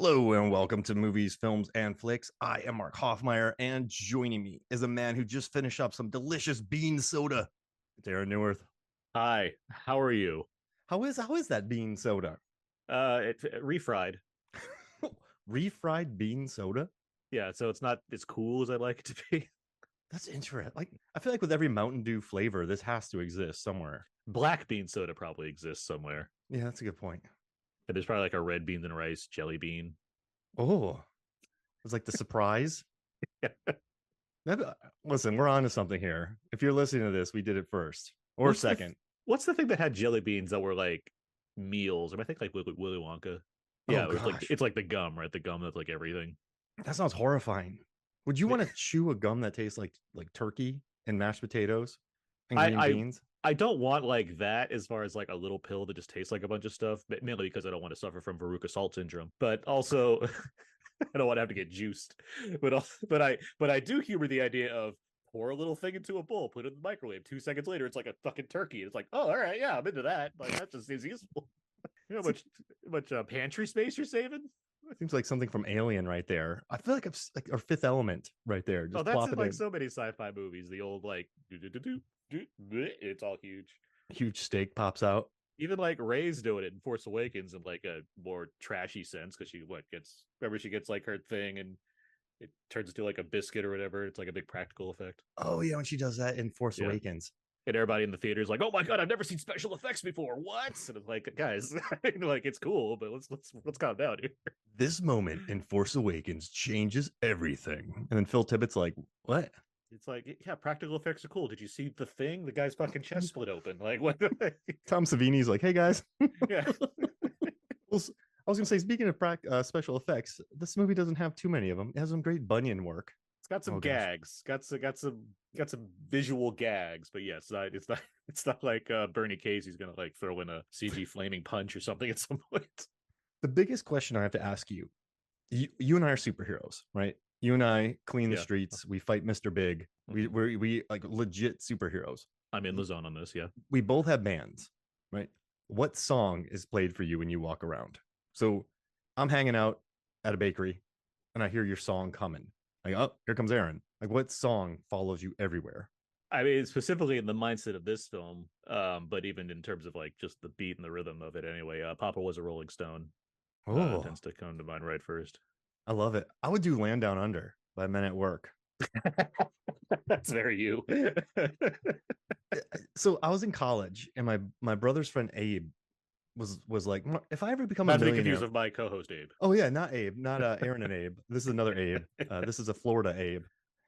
Hello and welcome to Movies, Films, and Flicks. I am Mark Hoffmeyer, and joining me is a man who just finished up some delicious bean soda. It's Aaron Newirth. Hi, how are you? How is that bean soda? It's refried. Refried bean soda? Yeah, so it's not as cool as I'd like it to be. That's interesting. Like I feel like with every Mountain Dew flavor, this has to exist somewhere. Black bean soda probably exists somewhere. Yeah, that's a good point. But there's probably like a red beans and rice jelly bean. Oh, it's like the surprise. Listen, we're on to something here. If you're listening to this, we did it first or What's second. what's the thing that had jelly beans that were like meals? I think like Willy Wonka. Oh Yeah, gosh, it's like the gum, right? The gum that's like everything. that sounds horrifying. Would you want to chew a gum that tastes like turkey and mashed potatoes and I green I beans? I don't want like that as far as like a little pill that just tastes like a bunch of stuff, but mainly because I don't want to suffer from Veruca Salt syndrome. But also I don't want to have to get juiced. But I do humor the idea of pour a little thing into a bowl, put it in the microwave. 2 seconds later, it's like a fucking turkey. It's like, oh, all right, yeah, I'm into that. Like that just seems useful. You know how much pantry space you're saving? Seems like something from Alien right there. I feel like it's like our Fifth Element right there. Oh, Just that's plop in it like in. so many sci-fi movies. The old like it's all huge. Huge steak pops out. Even like Ray's doing it in Force Awakens in like a more trashy sense because she gets like her thing and it turns into like a biscuit or whatever. It's like a big practical effect. Oh yeah, when she does that in Force Yeah. Awakens. And everybody in the theater is like, "Oh my god, I've never seen special effects before. What?" And it's like, guys, like it's cool, but let's calm down here. This moment in Force Awakens changes everything. And then Phil Tippett's like, "What?" It's like, yeah, practical effects are cool. Did you see the thing? The guy's fucking chest split open. Like what? Tom Savini's like, "Hey guys." Yeah, Well, I was gonna say, speaking of special effects, this movie doesn't have too many of them. It has some great Bunyan work. it's got some Oh gosh, gags. Got some visual gags. But yeah, it's not like Bernie Casey's gonna like throw in a CG flaming punch or something at some point. the biggest question I have to ask you, you and I are superheroes, right? You and I clean the Yeah, streets. We fight Mr. Big. We like legit superheroes. I'm in the zone on this. Yeah. We both have bands, right? What song is played for you when you walk around? So I'm hanging out at a bakery and I hear your song coming. Like, oh, here comes Aaron. Like, what song follows you everywhere? I mean, specifically in the mindset of this film, but even in terms of like just the beat and the rhythm of it anyway, Papa Was a Rolling Stone Oh, tends to come to mind right first. I love it. I would do Land Down Under by Men at Work. That's very you. So I was in college and my brother's friend Abe was like, if I ever become a Not to be confused millionaire. with my co-host Abe. Oh yeah, not Abe, not Aaron and Abe. This is another Abe. This is a Florida Abe.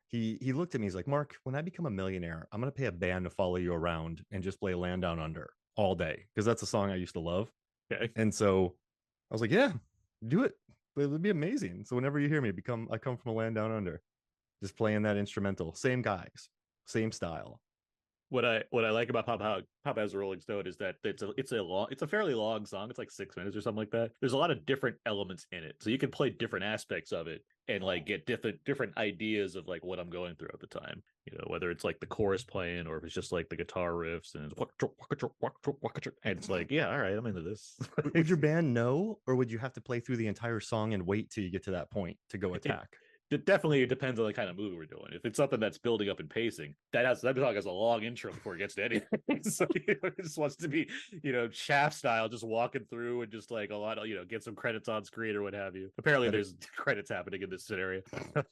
He looked at me. He's like, Mark, when I become a millionaire, I'm gonna pay a band to follow you around and just play Land Down Under all day because that's a song I used to love. Okay. And so I was like, yeah, do it. It would be amazing. So whenever you hear me, I come from a Land Down Under, just playing that instrumental. Same guys, same style. What I like about Papa as a Rolling Stone is that it's a fairly long song. It's like 6 minutes or something like that. There's a lot of different elements in it, so you can play different aspects of it and like get different ideas of like what I'm going through at the time. You know, whether it's like the chorus playing or if it's just like the guitar riffs and it's like, yeah, all right, I'm into this. Would your band know, or would you have to play through the entire song and wait till you get to that point to go it attack? it definitely depends on the kind of movie we're doing. If it's something that's building up and pacing, that song has a long intro before it gets to anything. So it just wants to be, Shaft style, just walking through and just like a lot of, get some credits on screen or what have you. Apparently, there's credits happening in this scenario.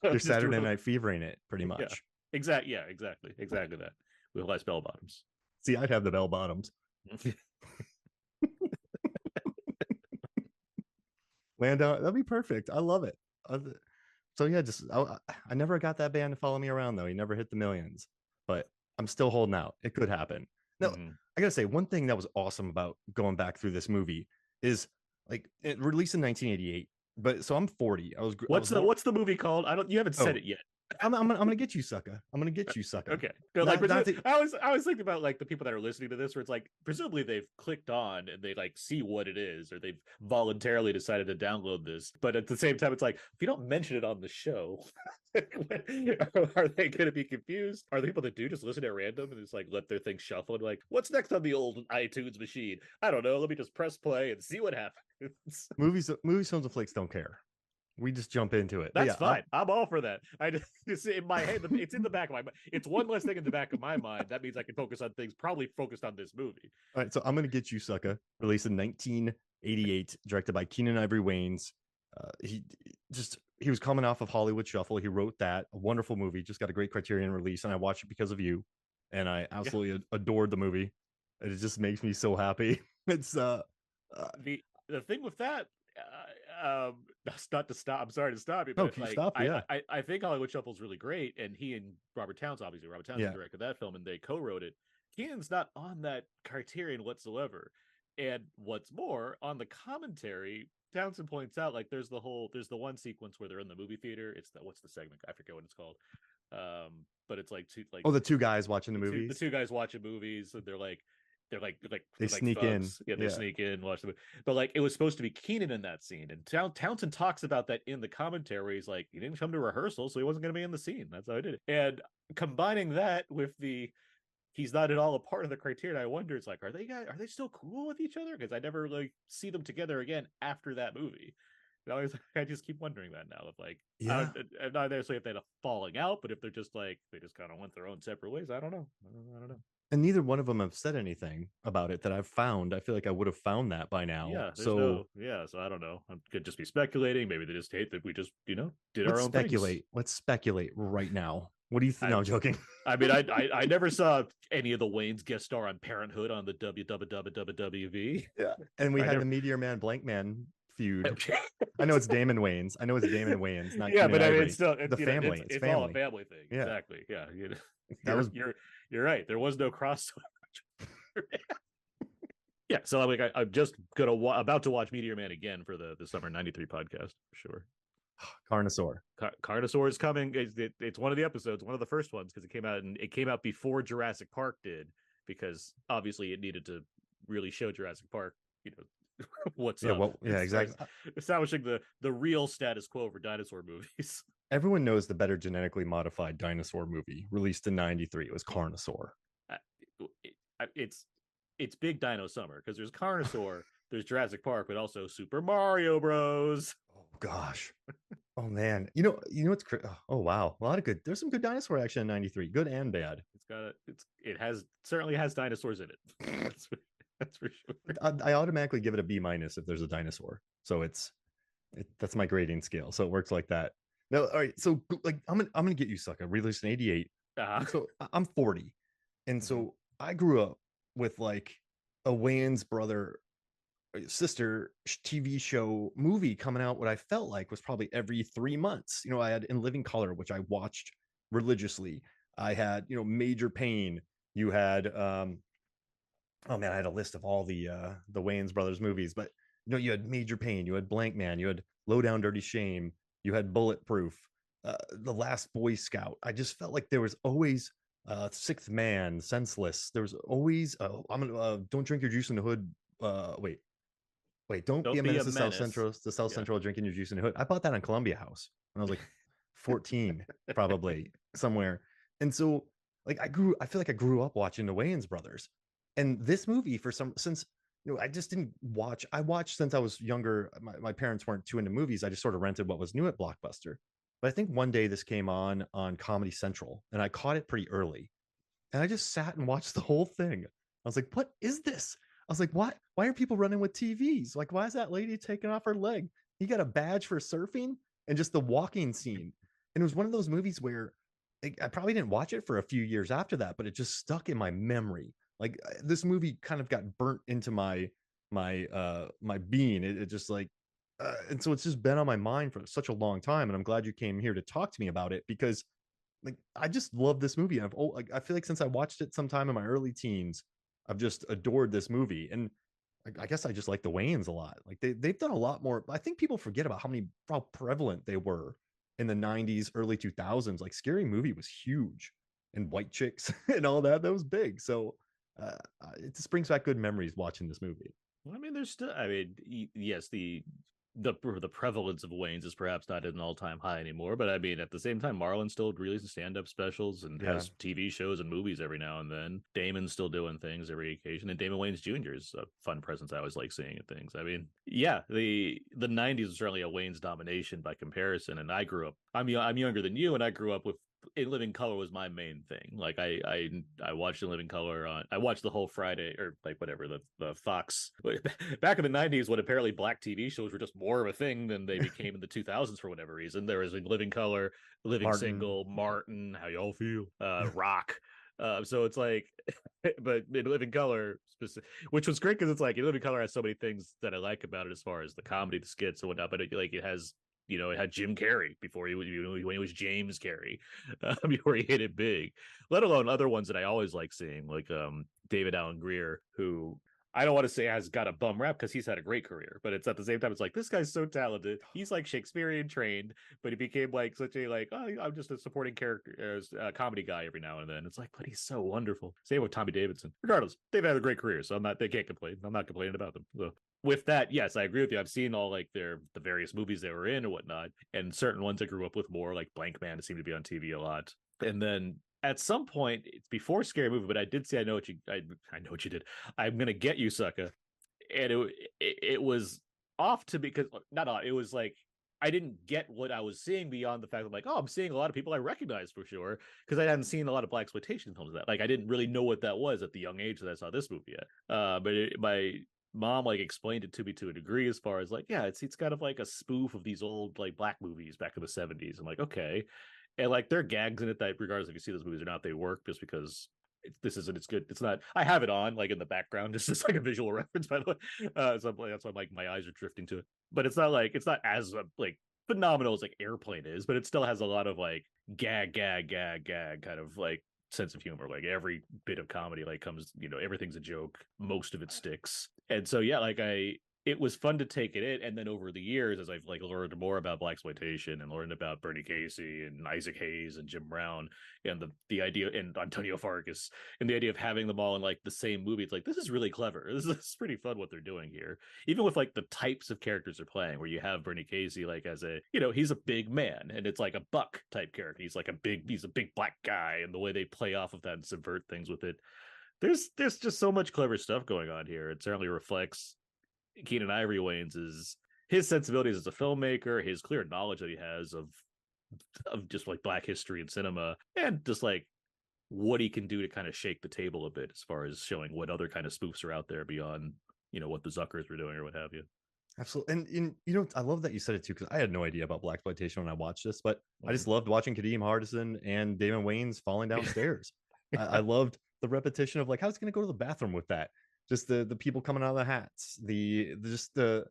You're Saturday Night Fevering it pretty Yeah, much. exactly that. With less bell bottoms. See, I'd have the bell bottoms. Land out. That'd be perfect. I love it. So yeah, I never got that band to follow me around though. He never hit the millions, but I'm still holding out. It could happen. No, I gotta say one thing that was awesome about going back through this movie is like it released in 1988. But so I'm 40. What's the movie called? You haven't said it yet. I'm gonna get you, Sucka. I'm gonna get you, Sucka. Okay. I was thinking about like the people that are listening to this, where it's like presumably they've clicked on and they like see what it is, or they've voluntarily decided to download this. But at the same time, it's like if you don't mention it on the show, are they going to be confused? Are the people that do just listen at random and just like let their thing shuffle and like, what's next on the old iTunes machine? I don't know. Let me just press play and see what happens. Movies, films, and flicks don't care. we just jump into it. But That's yeah, fine. I'm all for that. I just in my head, it's in the back of my mind. It's one less thing in the back of my mind. That means I can focus on things probably focused on this movie. all right, so I'm gonna get you Sucka, released in 1988, directed by Keenan Ivory Wayans. He was coming off of Hollywood Shuffle. He wrote that, a wonderful movie, just got a great Criterion release, and I watched it because of you, and I absolutely adored the movie. It just makes me so happy. It's the thing with that, that's not to stop. I'm sorry to stop you, but like stop, yeah. I think Hollywood Shuffle is really great, and he and Robert Townsend directed that film, and they co-wrote it. Keenan's not on that Criterion whatsoever, and what's more, on the commentary, Townsend points out like there's the one sequence where they're in the movie theater. It's what's the segment? I forget what it's called. But it's like the two guys watching the movies. The two guys watching movies, and they're like they sneak in. Yeah, they sneak in, watch the movie. But like it was supposed to be Keenen in that scene, and Townsend talks about that in the commentary. He's like, he didn't come to rehearsal, so he wasn't going to be in the scene. That's how I did it. And combining that with he's not at all a part of the Criterion, I wonder, it's like, are they still cool with each other? Because I never like see them together again after that movie. I just keep wondering that now. Of like, yeah, I'm not necessarily if they had a falling out, but if they're just like they just kind of went their own separate ways. I don't know. And neither one of them have said anything about it that I've found. I feel like I would have found that by now. Yeah. So I don't know. I could just be speculating. Maybe they just hate that we just did our own speculate. things. Let's speculate right now. What do you think? No, I'm joking. I mean, I never saw any of the Wayans guest star on Parenthood on the WWW. Yeah, and we had the Meteor Man Blank Man feud. I know it's Damon Wayans. Not Keenen but I mean, Ivory. it's still the family. It's all a family thing. Yeah. Exactly. Yeah. You're right. There was no crossover. Yeah. So I'm just about to watch Meteor Man again for the summer '93 podcast for sure. Carnosaur. Carnosaur is coming. It's one of the episodes, one of the first ones, because it came out before Jurassic Park did, because obviously it needed to really show Jurassic Park, what's up. Exactly. Establishing the real status quo for dinosaur movies. Everyone knows the better genetically modified dinosaur movie released in '93. It was Carnosaur. It's Big Dino Summer, because there's Carnosaur, there's Jurassic Park, but also Super Mario Bros. Oh gosh. Oh man. It's oh wow. There's some good dinosaur action in '93. Good and bad. It certainly has dinosaurs in it. That's for sure. I automatically give it a B- if there's a dinosaur. So that's my grading scale. So it works like that. No, all right. So like I'm gonna get you Sucka, released in '88. So I'm 40. And so I grew up with like a Wayans brother sister TV show movie coming out, what I felt like was probably every 3 months. I had In Living Color, which I watched religiously. I had, Major Pain. You had oh man, I had a list of all the Wayans brothers movies, but you had Major Pain, you had Blank Man, you had Low Down Dirty Shame, you had Bulletproof, The Last Boy Scout. I just felt like there was always Sixth Man, Senseless. There was always Don't Drink Your Juice in the Hood. Wait, don't be a menace to South Central, drinking your juice in the hood. I bought that on Columbia House when I was like 14, probably somewhere. And so like I feel like I grew up watching the Wayans brothers. And this movie since I just didn't watch. I watched since I was younger. My parents weren't too into movies. I just sort of rented what was new at Blockbuster. But I think one day this came on Comedy Central and I caught it pretty early. And I just sat and watched the whole thing. I was like, what is this? I was like, why are people running with TVs? Like, why is that lady taking off her leg? He got a badge for surfing, and just the walking scene. And it was one of those movies where I probably didn't watch it for a few years after that, but it just stuck in my memory. Like this movie kind of got burnt into my being. It just like, and so it's just been on my mind for such a long time. And I'm glad you came here to talk to me about it, because like I just love this movie. I feel like since I watched it sometime in my early teens, I've just adored this movie. And I guess I just like the Wayans a lot. Like they've done a lot more. I think people forget about how prevalent they were in the '90s, early 2000s. Like Scary Movie was huge, and White Chicks and all that was big. So it just brings back good memories watching this movie. Well, I mean, there's still, yes, the the prevalence of Wayans is perhaps not at an all-time high anymore, but I mean at the same time Marlon still releases stand-up specials and Yeah. has TV shows and movies every now and then. Damon's still doing things every occasion, and Damon Wayans Jr. is a fun presence I always like seeing at things. I mean, yeah, the 90s was certainly a Wayans domination by comparison, and I'm younger than you, and I grew up with In Living Color was my main thing. Like I watched In Living Color on I watched the whole Friday or like whatever the Fox back in the 90s when apparently black TV shows were just more of a thing than they became in the 2000s for whatever reason. There was In Living Color, Living Martin. Single, Martin, How Y'all Feel, Rock. So it's like, but In Living Color, which was great because it's like In Living Color has so many things that I like about it as far as the comedy, the skits, and whatnot. But it has it had Jim Carrey before when he was James Carrey, before he hit it big. Let alone other ones that I always like seeing, like David Allen Greer, who I don't want to say has got a bum rap because he's had a great career, but it's at the same time it's like this guy's so talented. He's like Shakespearean trained, but he became like such a I'm just a supporting character, comedy guy every now and then. It's like, but he's so wonderful. Same with Tommy Davidson. Regardless, they've had a great career, so they can't complain. I'm not complaining about them. So with that, yes, I agree with you. I've seen all like the various movies they were in or whatnot, and certain ones I grew up with more, like Blank Man, seemed to be on TV a lot. And then at some point, it's before Scary Movie, but I did say I know what you did. I'm gonna get you, Sucka, and it was off to because not off. It was like I didn't get what I was seeing beyond the fact that like, oh, I'm seeing a lot of people I recognize for sure because I hadn't seen a lot of blaxploitation films. That like I didn't really know what that was at the young age that I saw this movie yet. But my mom like explained it to me to a degree as far as like, yeah, it's kind of like a spoof of these old like black movies back in the 70s. I'm like, okay. And like there are gags in it that regardless if you see those movies or not, they work just because it's good. It's not. I have it on like in the background, just as like a visual reference. By the way, so that's why like my eyes are drifting to it. But it's not as like phenomenal as like Airplane is, but it still has a lot of like gag kind of like sense of humor. Like every bit of comedy like comes, everything's a joke. Most of it sticks, and so yeah, like it was fun to take it in, and then over the years as I've like learned more about blaxploitation and learned about Bernie Casey and Isaac Hayes and Jim Brown and the idea and Antonio Fargas and the idea of having them all in like the same movie, it's like this is really clever. This is pretty fun what they're doing here, even with like the types of characters they're playing, where you have Bernie Casey like as a he's a big man and it's like a buck type character. He's a big black guy, and the way they play off of that and subvert things with it. There's just so much clever stuff going on here. It certainly reflects Keenen Ivory Wayans is his sensibilities as a filmmaker, his clear knowledge that he has of just like black history and cinema, and just like what he can do to kind of shake the table a bit as far as showing what other kind of spoofs are out there beyond what the Zuckers were doing or what have you. Absolutely. And I love that you said it too, because I had no idea about blaxploitation when I watched this, but I just Mhm. loved watching Kadeem Hardison and Damon Wayans falling downstairs. I loved the repetition of like, how's going to go to the bathroom with that? Just the people coming out of the hats, just the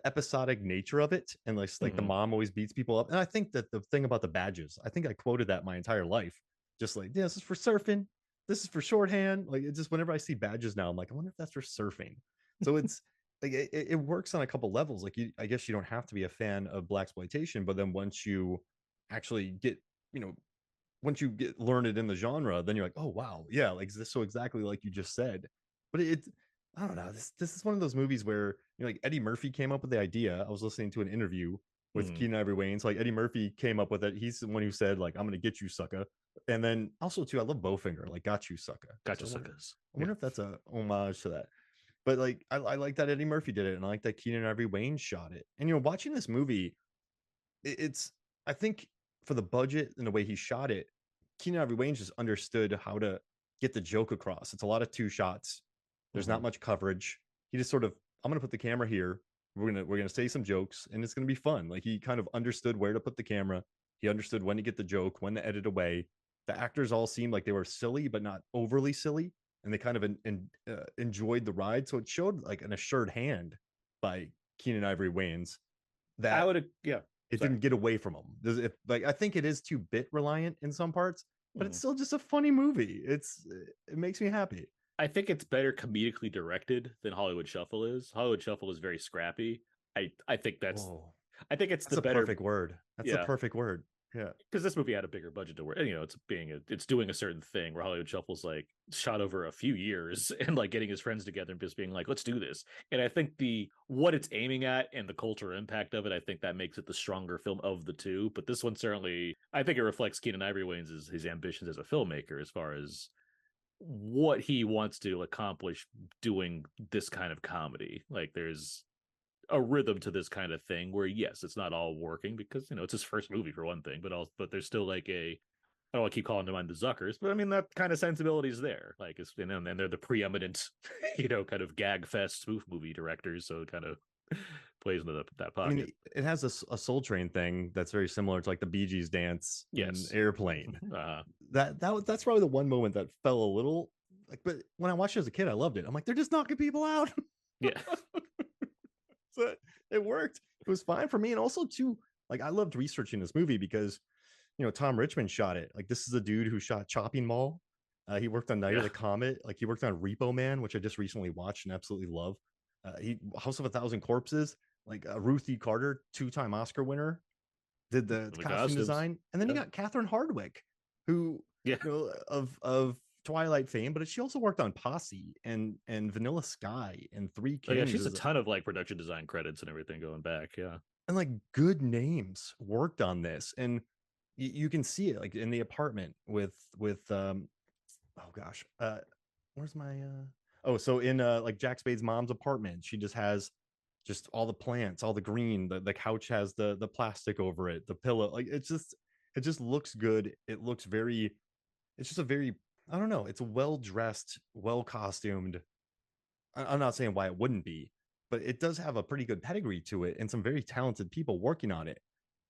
episodic nature of it, and like the Mhm. mom always beats people up. And I think that the thing about the badges, I think I quoted that my entire life, just like, yeah, this is for surfing, this is for shorthand. Like it just whenever I see badges now, I'm like, I wonder if that's for surfing. So it's like it works on a couple levels. Like I guess you don't have to be a fan of blaxploitation, but then once you actually get, you know, once you get learned in the genre, then you're like, oh wow, yeah, like this so exactly like you just said. But I don't know. This is one of those movies where like Eddie Murphy came up with the idea. I was listening to an interview with Mhm. Keenen Ivory Wayans. So like Eddie Murphy came up with it. He's the one who said like, I'm gonna get you, sucker. And then also too, I love Bowfinger, like got you, sucker. So Gotcha, suckers. I Yeah. wonder if that's a homage to that. But like I like that Eddie Murphy did it, and I like that Keenen Ivory Wayans shot it. And watching this movie, it's I think for the budget and the way he shot it, Keenen Ivory Wayans just understood how to get the joke across. It's a lot of two shots. There's not Mhm. much coverage. He just sort of, I'm gonna put the camera here. We're gonna say some jokes, and it's gonna be fun. Like he kind of understood where to put the camera. He understood when to get the joke, when to edit away. The actors all seemed like they were silly, but not overly silly, and they kind of enjoyed the ride. So it showed like an assured hand by Keenen Ivory Wayans I that would, yeah. it Sorry. didn't get away from him. Like I think it is too bit reliant in some parts, but it's Mhm. still just a funny movie. It makes me happy. I think it's better comedically directed than Hollywood Shuffle is. Hollywood Shuffle is very scrappy. I think Oh, I think it's that's the a better perfect word. That's a yeah. perfect word. Yeah. Because this movie had a bigger budget to work. You know, it's doing a certain thing where Hollywood Shuffle's like shot over a few years and like getting his friends together and just being like, let's do this. And I think the what it's aiming at and the cultural impact of it, I think that makes it the stronger film of the two. But this one certainly, I think it reflects Keenen Ivory Wayans' his ambitions as a filmmaker as far as what he wants to accomplish doing this kind of comedy. Like there's a rhythm to this kind of thing where yes, it's not all working because it's his first movie for one thing, but there's still like a I don't want to keep calling them on the Zuckers, but I mean that kind of sensibility is there. Like it's and they're the preeminent, kind of gag fest spoof movie directors, so it kind of plays into that I pocket. mean, it has a Soul Train thing that's very similar to like the Bee Gees dance in Yes. Airplane. That's probably the one moment that fell a little like, but when I watched it as a kid, I loved it. I'm like, they're just knocking people out. Yeah. So it worked. It was fine for me. And also too, like I loved researching this movie because Tom Richmond shot it. Like this is a dude who shot Chopping Mall. He worked on Night of the Comet. Like he worked on Repo Man, which I just recently watched and absolutely love. He House of a Thousand Corpses. Like Ruth E. Carter, 2-time Oscar winner, did the costume design, and then you got Catherine Hardwicke, who of Twilight fame, but she also worked on Posse and Vanilla Sky and Three Kings. Yeah, she's a ton of like production design credits and everything going back. Yeah, and like good names worked on this, and you can see it like in the apartment with oh gosh, where's my so in like Jack Spade's mom's apartment, she just has just all the plants, all the green, the couch has the plastic over it, the pillow, like it just looks good. It's just a very, I don't know, it's well dressed, well costumed. I'm not saying why it wouldn't be, but it does have a pretty good pedigree to it and some very talented people working on it,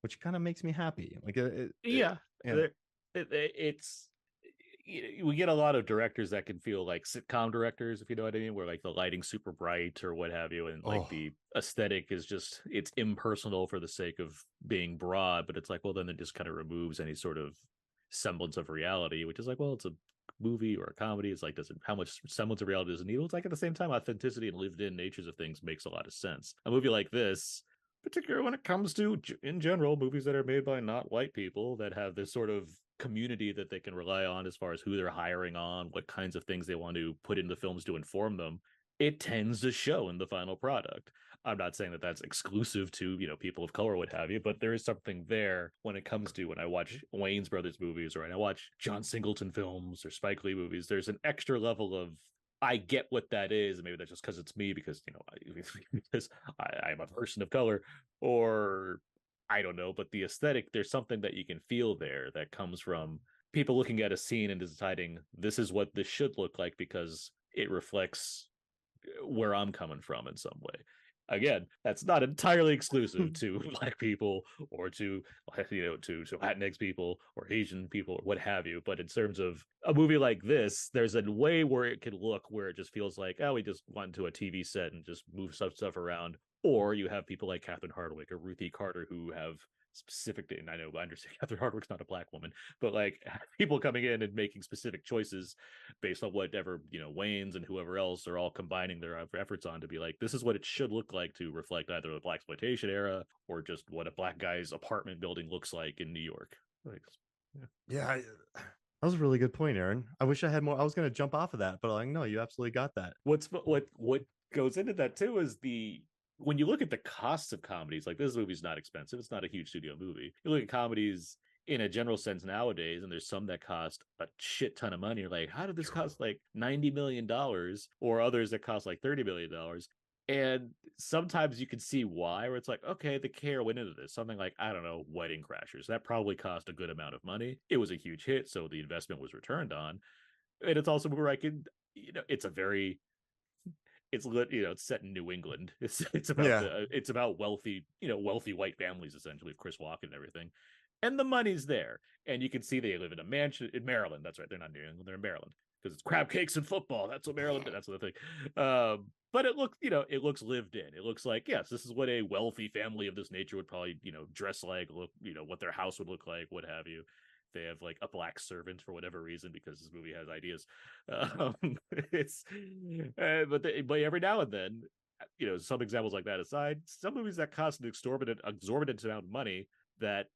which kind of makes me happy. Like it's we get a lot of directors that can feel like sitcom directors, if you know what I mean, where like the lighting's super bright or what have you, and like the aesthetic is just it's impersonal for the sake of being broad, but it's like, well, then it just kind of removes any sort of semblance of reality, which is like, well, it's a movie or a comedy. It's like, how much semblance of reality does it need? It's like at the same time, authenticity and lived in natures of things makes a lot of sense. A movie like this, particularly when it comes to, in general, movies that are made by not white people that have this sort of community that they can rely on as far as who they're hiring on, what kinds of things they want to put into films to inform them, it tends to show in the final product. I'm not saying that that's exclusive to, people of color, what have you, but there is something there when it comes to when I watch Wayans Brothers movies or when I watch John Singleton films or Spike Lee movies, there's an extra level of I get what that is, and maybe that's just because it's me, because because I'm a person of color, or I don't know, but the aesthetic, there's something that you can feel there that comes from people looking at a scene and deciding this is what this should look like because it reflects where I'm coming from in some way. Again, that's not entirely exclusive to Black people or to Latinx people or Asian people or what have you. But in terms of a movie like this, there's a way where it can look where it just feels like, oh, we just went to a TV set and just move stuff around. Or you have people like Catherine Hardwicke or Ruthie Carter who have specific, and I understand Catherine Hardwicke's not a Black woman, but like people coming in and making specific choices based on whatever Wayans and whoever else are all combining their efforts on to be like, this is what it should look like to reflect either the blaxploitation era or just what a Black guy's apartment building looks like in New York. Like, that was a really good point, Aaron. I wish I had more. I was going to jump off of that, but like, no, you absolutely got that. What goes into that too is when you look at the costs of comedies, like this movie's not expensive. It's not a huge studio movie. You look at comedies in a general sense nowadays, and there's some that cost a shit ton of money. You're like, how did this cost like $90 million? Or others that cost like $30 million. And sometimes you can see why, where it's like, okay, the care went into this. Something like, I don't know, Wedding Crashers. That probably cost a good amount of money. It was a huge hit, so the investment was returned on. And it's also where it's a very it's set in New England. It's about it's about wealthy white families essentially, with Chris Walken and everything, and the money's there, and you can see they live in a mansion in Maryland. That's right, they're not New England, they're in Maryland because it's crab cakes and football. That's what Maryland. That's the thing. But it looks lived in. It looks like, yes, this is what a wealthy family of this nature would probably dress like, look, what their house would look like, what have you. They have like a Black servant for whatever reason because this movie has ideas. But every now and then, some examples like that aside, some movies that cost an exorbitant amount of money that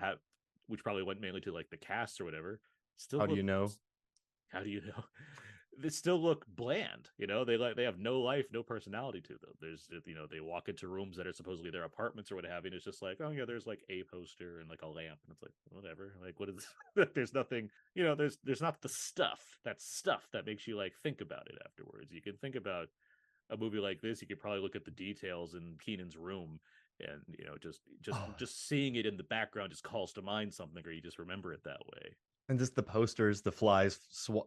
have which probably went mainly to like the cast or whatever, still How do look. you know? How do you know? They still look bland. They have no life, no personality to them. There's they walk into rooms that are supposedly their apartments or what have you, and it's just like, oh yeah, there's like a poster and like a lamp, and it's like whatever. Like what is there's nothing, there's not the stuff that makes you like think about it afterwards. You can think about a movie like this, you could probably look at the details in Keenan's room, and just seeing it in the background just calls to mind something, or you just remember it that way. And just the posters, the flies,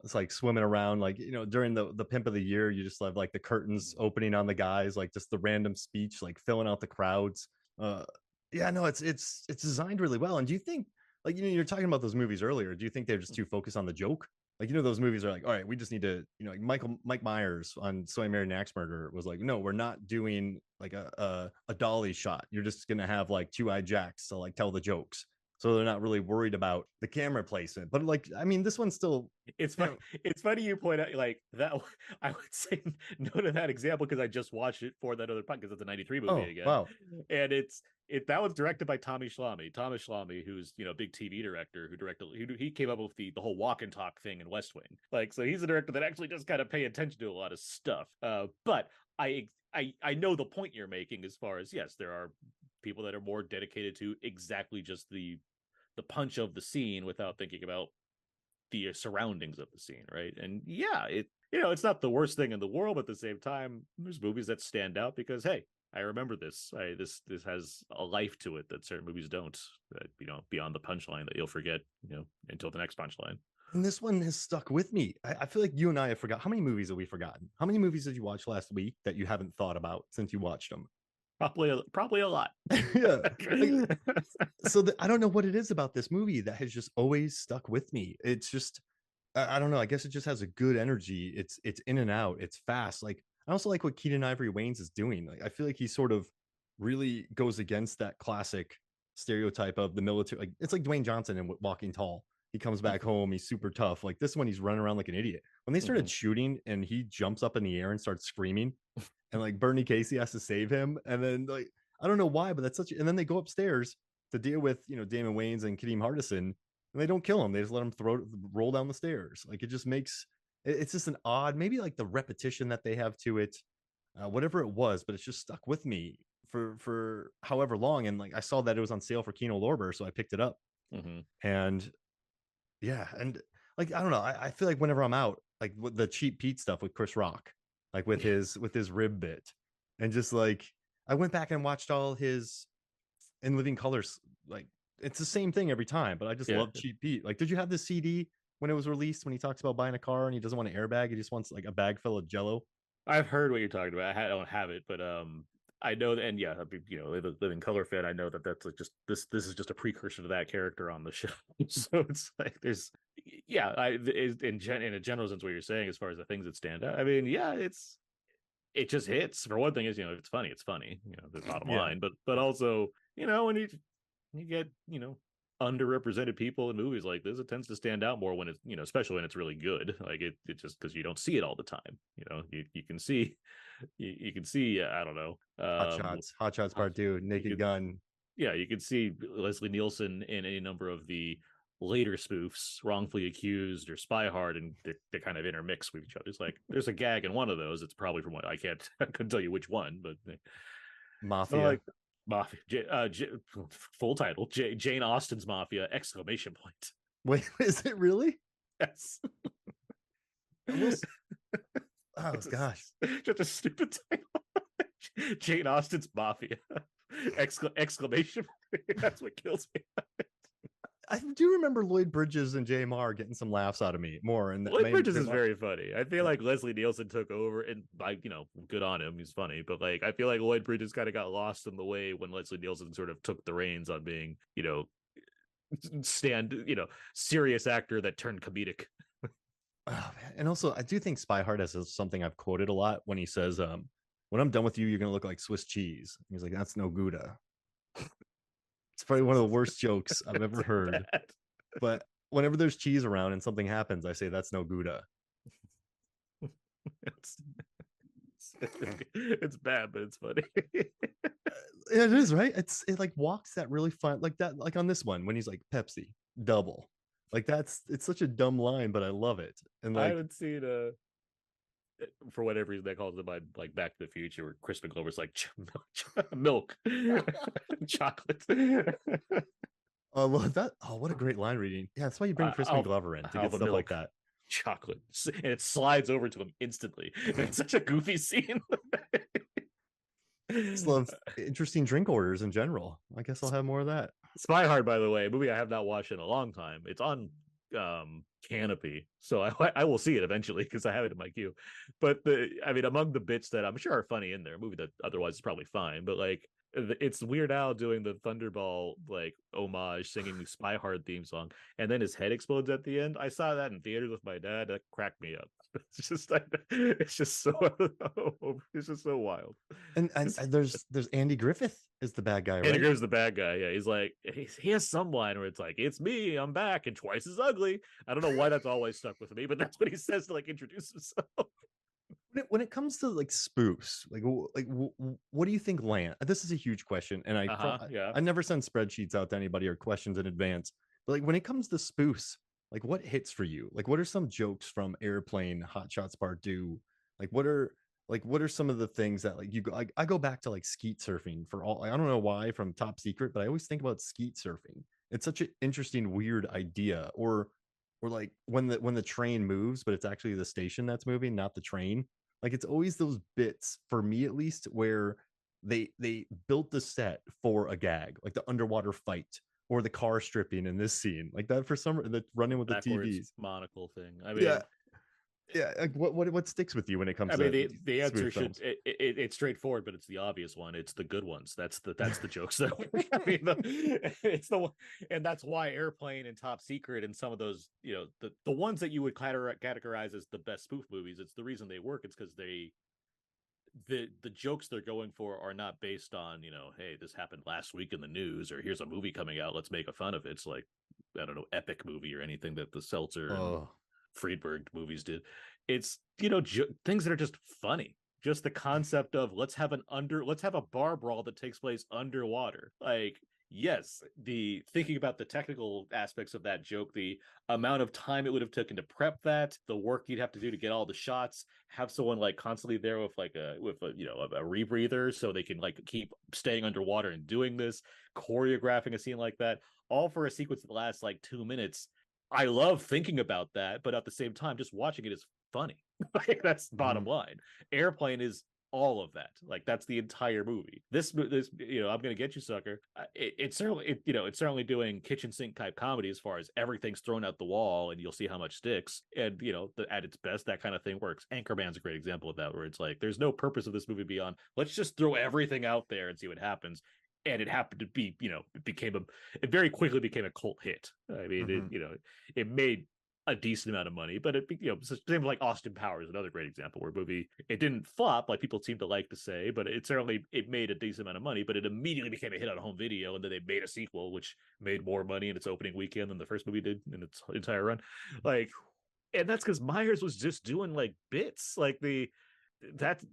it's like swimming around, like during the pimp of the year, you just have like the curtains opening on the guys, like just the random speech, like filling out the crowds. Uh, yeah, no, it's designed really well. And do you think, like you're talking about those movies earlier? Do you think they're just too focused on the joke? Like those movies are like, all right, we just need to, like Mike Myers on So I Married an Axe Murderer was like, no, we're not doing like a dolly shot. You're just gonna have like two-eyed jacks to like tell the jokes, so they're not really worried about the camera placement. But like, I mean, this one's still. It's funny. It's funny you point out like that. I would say no to that example because I just watched it for that other podcast. Because it's a '93 movie again. Wow. And that was directed by Tommy Schlamme. Thomas Schlamme, who's big TV director who directed. He came up with the whole walk and talk thing in West Wing. Like, so he's a director that actually does kind of pay attention to a lot of stuff. But I know the point you're making as far as, yes, there are people that are more dedicated to exactly just the punch of the scene without thinking about the surroundings of the scene, right? And yeah, it's not the worst thing in the world, but at the same time, there's movies that stand out because, hey, I remember this. This has a life to it that certain movies don't. Beyond the punchline that you'll forget, until the next punchline. And this one has stuck with me. I feel like you and I have forgot. How many movies have we forgotten? How many movies did you watch last week that you haven't thought about since you watched them? Probably a lot. Yeah. So I don't know what it is about this movie that has just always stuck with me. It's just, I don't know. I guess it just has a good energy. It's in and out. It's fast. Like I also like what Keenen Ivory Wayans is doing. Like I feel like he sort of really goes against that classic stereotype of the military. Like it's like Dwayne Johnson in Walking Tall. He comes back home. He's super tough. Like this one, he's running around like an idiot. When they started shooting and he jumps up in the air and starts screaming, and like Bernie Casey has to save him, and then like I don't know why, but that's such. And then they go upstairs to deal with Damon Wayans and Kadeem Hardison, and they don't kill him. They just let him roll down the stairs. Like it just makes it's just an odd, maybe like the repetition that they have to it, whatever it was, but it's just stuck with me for however long. And like I saw that it was on sale for Kino Lorber, so I picked it up. And yeah, and like I don't know, I feel like whenever I'm out, like with the Cheap Pete stuff with Chris Rock, like with his rib bit, and just like I went back and watched all his In Living Colors. Like it's the same thing every time, but I just love Cheap Pete. Like, did you have the CD when it was released, when he talks about buying a car and he doesn't want an airbag, he just wants like a bag full of Jello? I've heard what you're talking about. I don't have it, but I know that, and yeah, Living Color fan. I know that's like just this is just a precursor to that character on the show. So it's like there's, yeah, in a general sense, what you're saying as far as the things that stand out. I mean, yeah, it just hits. For one thing, is it's funny. It's funny. The bottom line, but also when you get underrepresented people in movies like this, it tends to stand out more when it's especially when it's really good. Like it just because you don't see it all the time. You can see I don't know, Hot Shots Part 2, Naked Gun. Yeah, you can see Leslie Nielsen in any number of the later spoofs, Wrongfully Accused or Spy Hard, and they kind of intermix with each other. It's like there's a gag in one of those. It's probably from what I couldn't tell you which one, but Mafia. So like Mafia, full title, Jane Austen's Mafia! Exclamation point. Wait, is it really? Yes. Oh gosh, just a stupid title. Jane Austen's Mafia! Exclamation point. That's what kills me. I do remember Lloyd Bridges and JMR getting some laughs out of me more. And Lloyd Bridges is very funny. I feel like Leslie Nielsen took over, and like good on him. He's funny, but like I feel like Lloyd Bridges kind of got lost in the way when Leslie Nielsen sort of took the reins on being serious actor that turned comedic. Oh, man. And also, I do think Spy Hard has something I've quoted a lot when he says, "When I'm done with you, you're gonna look like Swiss cheese." He's like, "That's no Gouda." It's probably one of the worst jokes I've ever heard. But whenever there's cheese around and something happens, I say that's no Gouda. It's bad, but it's funny. It is, right? It like walks that really fun, like that, like on this one when he's like Pepsi double, like it's such a dumb line, but I love it. And I like, haven't seen for whatever reason that calls it by like Back to the Future, where Crispin Glover's like milk, chocolate. I love that. Oh, what a great line reading. Yeah, that's why you bring Crispin Glover in to get Alpha stuff like milk, that. chocolate, and it slides over to him instantly. It's such a goofy scene. Just love interesting drink orders in general. I guess I'll have more of that. Spy Hard, by the way, a movie I have not watched in a long time. It's on Canopy, so I will see it eventually because I have it in my queue. But I mean, among the bits that I'm sure are funny in there, a movie that otherwise is probably fine, but like it's Weird Al doing the Thunderball like homage, singing the Spy Hard theme song, and then his head explodes at the end. I saw that in theaters with my dad. That cracked me up. It's just so it's just so wild. And there's Andy Griffith is the bad guy, Andy right? Griffith's the bad guy. Yeah, he's like he has some line where it's like, "It's me, I'm back, and twice as ugly." I don't know why that's always stuck with me, but that's what he says to like introduce himself. When it comes to like spoofs, what do you think land? This is a huge question, and Yeah. I never send spreadsheets out to anybody or questions in advance. But like when it comes to spoofs, like what hits for you? Like what are some jokes from Airplane, Hot Shots Part 2? What are some of the things that like you go? I go back to like skeet surfing for all. I don't know why from Top Secret, but I always think about skeet surfing. It's such an interesting, weird idea. Or like when the train moves, but it's actually the station that's moving, not the train. Like it's always those bits for me at least where they built the set for a gag, like the underwater fight or the car stripping in this scene, like that for some the running with the Backwards TVs. monocle thing. Yeah, yeah. Like what sticks with you when it comes I mean, to the answer spoof should films? it's straightforward, but it's the obvious one. It's the good ones. That's the jokes that I mean, it's the one, and that's why Airplane and Top Secret and some of those, you know, the ones that you would categorize as the best spoof movies. It's the reason they work. It's because the jokes they're going for are not based on, you know, hey, this happened last week in the news, or here's a movie coming out, let's make a fun of it. It's like, I don't know, epic movie or anything that the Seltzer and Oh, Friedberg movies did. It's, you know, things that are just funny. Just the concept of let's have a bar brawl that takes place underwater. Like, yes, the thinking about the technical aspects of that joke, the amount of time it would have taken to prep that, the work you'd have to do to get all the shots, have someone like constantly there with a you know, a rebreather so they can like keep staying underwater and doing this, choreographing a scene like that, all for a sequence that lasts like 2 minutes. I love thinking about that, but at the same time, just watching it is funny. Like that's bottom mhm. line. Airplane is all of that. Like that's the entire movie. This you know, I'm gonna get you, sucker. It's certainly you know, it's certainly doing kitchen sink type comedy as far as everything's thrown out the wall and you'll see how much sticks. And you know, at its best, that kind of thing works. Anchorman's a great example of that, where it's like there's no purpose of this movie beyond let's just throw everything out there and see what happens. And it happened to be, you know, it very quickly became a cult hit. I mean, Mm-hmm. you know, it made a decent amount of money, but it, you know, same like Austin Powers, another great example where a movie, it didn't flop like people seem to like to say, but it made a decent amount of money, but it immediately became a hit on home video, and then they made a sequel which made more money in its opening weekend than the first movie did in its entire run. Like, and that's because Myers was just doing like bits, like that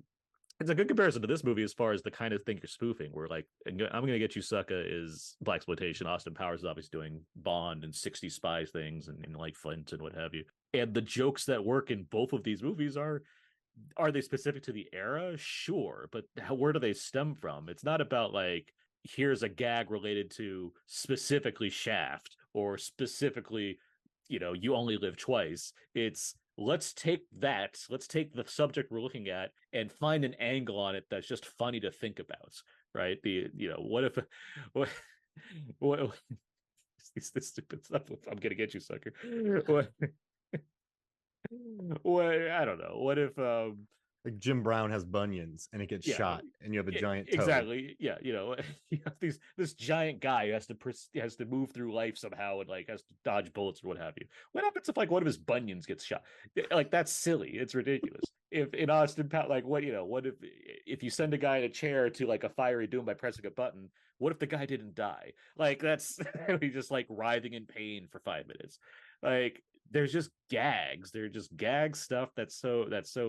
it's a good comparison to this movie as far as the kind of thing you're spoofing. Where like, I'm gonna get you, Sucka is blaxploitation. Austin Powers is obviously doing Bond and 60 spies things and like Flint and what have you. And the jokes that work in both of these movies are they specific to the era? Sure, but where do they stem from? It's not about like here's a gag related to specifically Shaft or specifically, you know, You Only Live Twice. It's let's take the subject we're looking at and find an angle on it that's just funny to think about, right? The, you know, what if what this stupid stuff, I'm gonna get you, sucker. What I don't know, what if Like Jim Brown has bunions and it gets yeah, shot, and you have a giant toe. exactly. Yeah, you know, you have this giant guy who has to move through life somehow and like has to dodge bullets or what have you. What happens if like one of his bunions gets shot? Like that's silly. It's ridiculous. If in Austin, like what, you know, what if you send a guy in a chair to like a fiery doom by pressing a button? What if the guy didn't die? Like that's he's just like writhing in pain for 5 minutes. Like there's just gags. They're just gag stuff that's so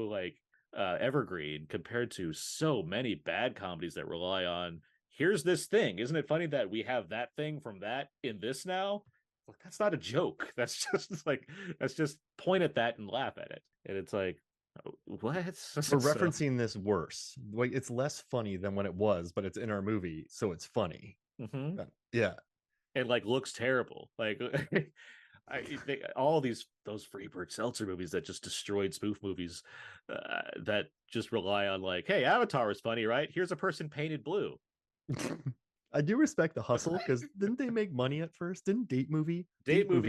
like evergreen compared to so many bad comedies that rely on here's this thing. Isn't it funny that we have that thing from that in this now? Like, that's not a joke. That's just like that's just point at that and laugh at it. And it's like, what? We're referencing this worse. Like it's less funny than when it was, but it's in our movie, so it's funny. Mm-hmm. Yeah. And like looks terrible. Like I think all those Freebird Seltzer movies that just destroyed spoof movies that just rely on like, hey, Avatar is funny, right? Here's a person painted blue. I do respect the hustle because didn't they make money at first? Didn't Date movie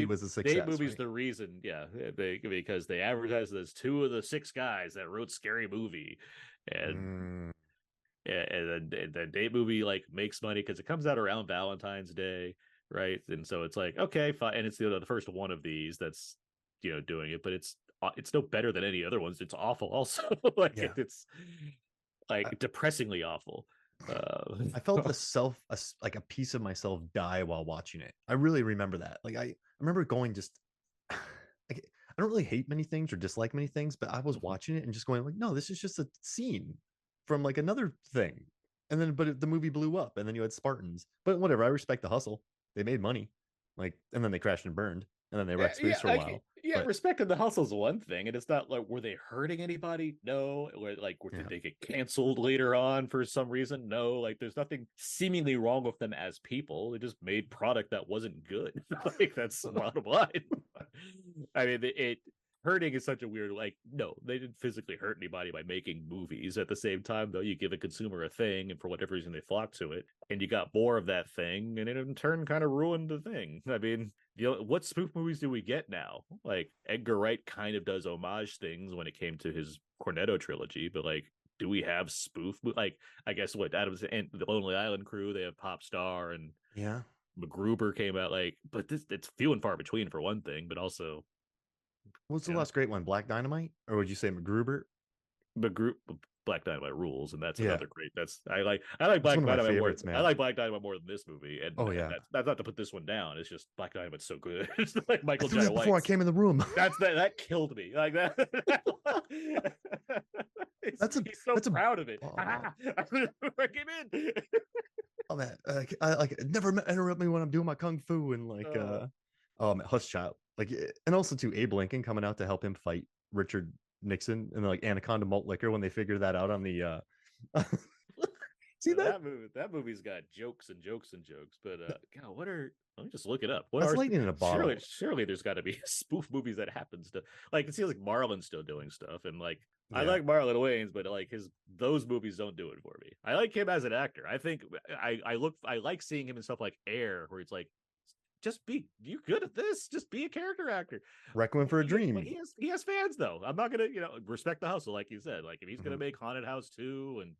was a success? Date movie's right? the reason, yeah, because they advertised as two of the six guys that wrote Scary Movie, and and the Date movie like makes money because it comes out around Valentine's Day, right? And so it's like okay, fine, and it's the first one of these that's doing it, but it's no better than any other ones. It's awful, also. Like yeah. it's like depressingly awful. I felt like a piece of myself die while watching it. I really remember that. Like I remember going just like I don't really hate many things or dislike many things, but I was watching it and just going like, no, this is just a scene from like another thing. And then the movie blew up and then you had Spartans. But whatever, I respect the hustle. They made money. Like and then they crashed and burned. And then they wrecked space for a while. Yeah, respecting the hustle's one thing, and it's not like were they hurting anybody? No. Did they get canceled later on for some reason? No. Like there's nothing seemingly wrong with them as people. They just made product that wasn't good. Like that's the bottom line. I mean, it hurting is such a weird like no, they didn't physically hurt anybody by making movies. At the same time, though, you give a consumer a thing, and for whatever reason they flock to it, and you got more of that thing, and it in turn kind of ruined the thing. I mean, what spoof movies do we get now? Like Edgar Wright kind of does homage things when it came to his Cornetto trilogy, but like do we have spoof like I guess what Adams and the Lonely Island crew, they have Pop Star and yeah, MacGruber came out like, but it's few and far between for one thing, but also what's the last great one? Black Dynamite? Or would you say MacGruber? Black Dynamite rules, and that's yeah. another great. I like Black Dynamite more. Man. I like Black Dynamite more than this movie, and that's not to put this one down. It's just Black Dynamite's so good. It's like Michael J. White. Before I came in the room, that killed me. Like that. He's so proud of it. I came in. Oh man, I like never interrupt me when I'm doing my kung fu and like oh man, Hush Child. Like and also too Abe Lincoln coming out to help him fight Richard Nixon and like Anaconda Malt Liquor when they figured that out on the see that movie's got jokes and jokes and jokes, but God, let me just look it up. That's lightning in a bottle. Surely there's got to be spoof movies that happens to like it seems like Marlon's still doing stuff, and like I like Marlon Wayans, but like those movies don't do it for me. I like him as an actor. I think I like seeing him in stuff like Air, where it's like you're good at this. Just be a character actor. Requiem for a Dream. But he has fans though. I'm not gonna respect the hustle, like you said. Like if he's gonna make Haunted House 2 and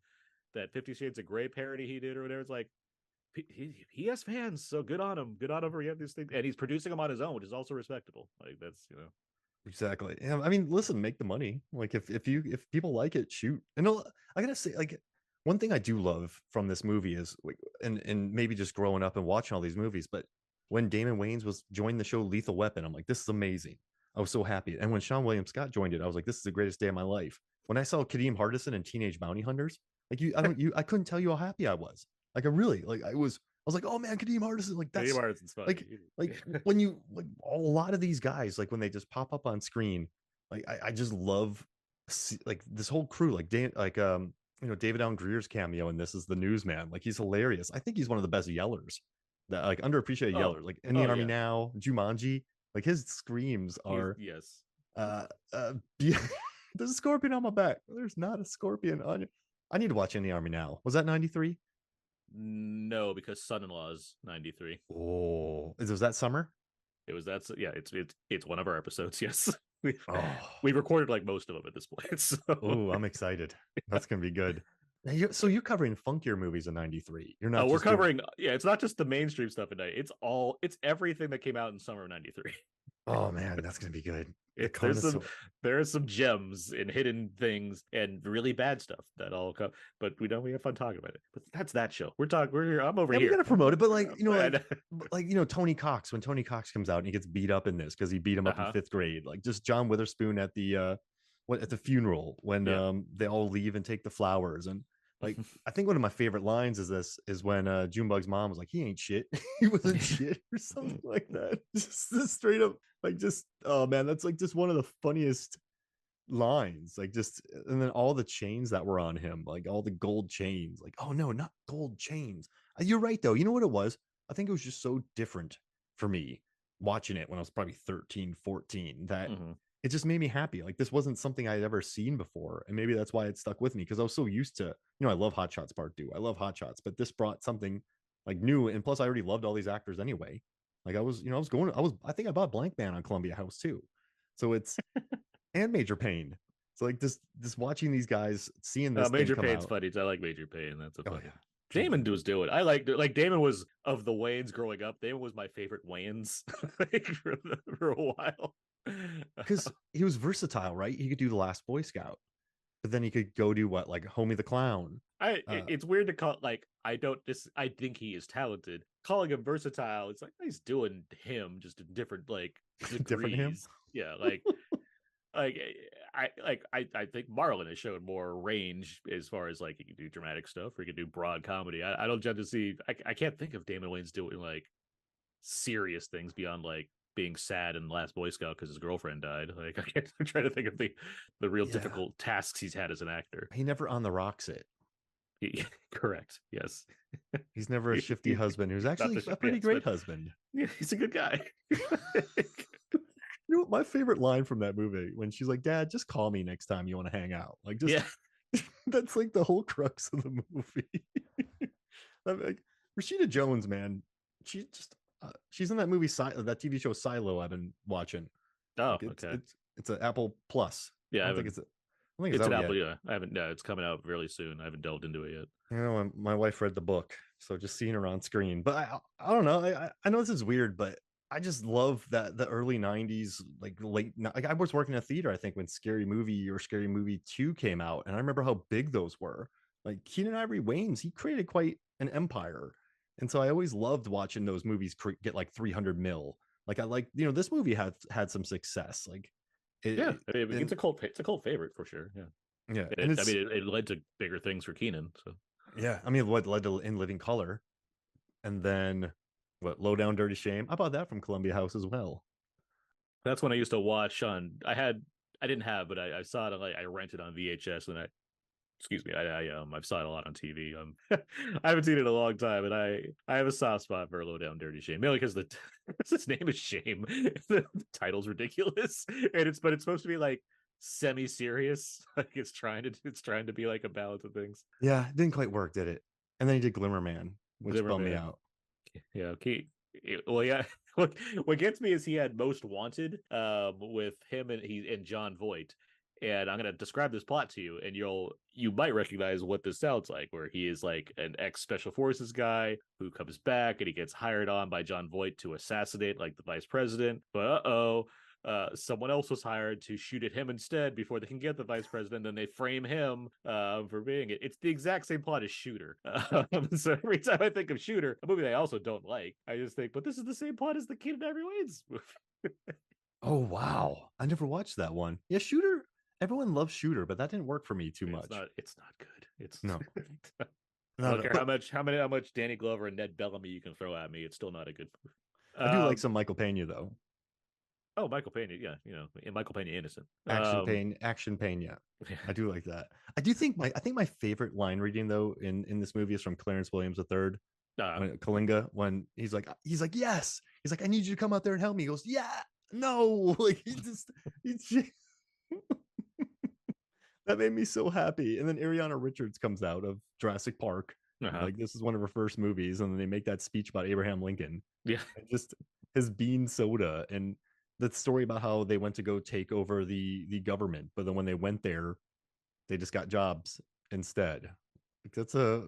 that 50 Shades of Grey parody he did or whatever, it's like he has fans. So good on him. Good on him for getting these things, and he's producing them on his own, which is also respectable. Like that's exactly. Yeah, I mean, listen, make the money. Like if people like it, shoot. And I gotta say, like one thing I do love from this movie is like, and maybe just growing up and watching all these movies, but when Damon Wayans joined the show Lethal Weapon, I'm like, this is amazing. I was so happy. And when Sean William Scott joined it, I was like, this is the greatest day of my life. When I saw Kadeem Hardison and Teenage Bounty Hunters, like I couldn't tell you how happy I was. Like I really, like I was like, oh man, Kadeem Hardison, like that's Kadeem Hardison's funny. Like when you like a lot of these guys, like when they just pop up on screen, like I just love like this whole crew, like David Allen Greer's cameo in this is the newsman. Like he's hilarious. I think he's one of the best yellers. That like underappreciated yeller, like in the Army Now, Jumanji, like his screams are yes. There's a scorpion on my back. There's not a scorpion on you. I need to watch In the Army Now. Was that 93? No, because Son-in-Law is 93. Oh, was that summer? It was that. Yeah, it's one of our episodes. Yes, we recorded like most of them at this point. So. Oh, I'm excited. That's gonna be good. So you're covering funkier movies in 93. You're not we're covering it's not just the mainstream stuff in 90. It's everything that came out in summer of 93. Oh man, that's gonna be good. There's some gems and hidden things and really bad stuff that all come, but we have fun talking about it. But that's that show. We're here. I'm over here. We're gonna promote it, but like Tony Cox, when Tony Cox comes out and he gets beat up in this because he beat him up in 5th grade, like just John Witherspoon at the at the funeral when Yeah. they all leave and take the flowers. And like I think one of my favorite lines is when Junebug's mom was like, he ain't shit. He wasn't shit or something like that. Just straight up like just oh man, that's like just one of the funniest lines. Like just and then all the chains that were on him, like all the gold chains. Like, oh no, not gold chains. You're right though. You know what it was? I think it was just so different for me watching it when I was probably 13, 14 that Mm-hmm. it just made me happy. Like this wasn't something I'd ever seen before. And maybe that's why it stuck with me because I was so used to, I love Hot Shots Part 2. I love Hot Shots, but this brought something like new. And plus I already loved all these actors anyway. Like I think I bought Blank Man on Columbia House too. So it's and Major Pain. So like this watching these guys, seeing this thing Major come Payne's out. funny. I like Major Payne. That's a Oh funny. yeah. Damon was doing. I like Damon was of the Wayans growing up. Damon was my favorite Wayans like, for a while. Because he was versatile, right? He could do the Last Boy Scout, but then he could go do what, like Homie the Clown. It's weird to call like I think he is talented. Calling him versatile, it's like he's doing him just in different like degrees. Different him. Yeah, like I think Marlon has shown more range as far as like he can do dramatic stuff or he can do broad comedy. I don't judge to see. I can't think of Damon Wayans doing like serious things beyond like being sad in Last Boy Scout because his girlfriend died. Like I'm trying to think of the real difficult tasks he's had as an actor. He never on the rocks it. Correct. Yes. He's never a shifty husband who's actually a pretty great husband. Yeah, he's a good guy. You know what, my favorite line from that movie when she's like, Dad, just call me next time you want to hang out. Like just that's like the whole crux of the movie. I'm like, Rashida Jones, man, she just she's in that movie that TV show Silo I've been watching. Oh, like okay. It's an Apple Plus. Yeah, I don't think it's it's an Apple. Yeah, I haven't. No, it's coming out really soon. I haven't delved into it yet. You know, my wife read the book, so just seeing her on screen. But I don't know. I know this is weird, but I just love that the early '90s, like like I was working in a theater, I think, when Scary Movie or Scary Movie 2 came out, and I remember how big those were. Like Keenen Ivory Wayans, he created quite an empire, and so I always loved watching those movies get like 300 mil. Like I like, this movie had some success. Like yeah, I mean, it's a cult favorite for sure. Yeah. Yeah, and it led to bigger things for Keenen. So yeah, I mean, what led to In Living Color, and then what, Low Down Dirty Shame. I bought that from Columbia House as well. That's when I used to watch on. I didn't have, but I saw it. Like I rented on VHS, and I've saw it a lot on TV. I haven't seen it in a long time, and I have a soft spot for Low Down Dirty Shame, mainly because his name is Shame. The title's ridiculous, and it's supposed to be like semi-serious, like it's trying to be like a balance of things. Yeah, it didn't quite work, did it? And then he did Glimmer Man, which bummed me out. Yeah, okay. Well, yeah. What gets me is he had Most Wanted with him and John Voight. And I'm gonna describe this plot to you, and you might recognize what this sounds like, where he is like an ex-special forces guy who comes back and he gets hired on by John Voight to assassinate like the vice president. But someone else was hired to shoot at him instead before they can get the vice president. Then they frame him for being it. It's the exact same plot as Shooter. So every time I think of Shooter, a movie I also don't like, I just think, but this is the same plot as the Keenen Ivory Wayans movie. Oh wow, I never watched that one. Yeah, Shooter. Everyone loves Shooter, but that didn't work for me too much. It's not good. It's no. I don't care how much Danny Glover and Ned Bellamy you can throw at me. It's still not a good movie. I do like some Michael Pena though. Oh, Michael Pena, yeah, and Michael Pena Innocent. Action Pena. I do like that. I think my favorite line reading though in this movie is from Clarence Williams III. Kalinga, when he's like yes, he's like, I need you to come out there and help me. He goes, yeah, no, like he just that made me so happy. And then Ariana Richards comes out of Jurassic Park. Like this is one of her first movies, and then they make that speech about Abraham Lincoln. Yeah, and just his bean soda and the story about how they went to go take over the government, but then when they went there, they just got jobs instead. Like that's a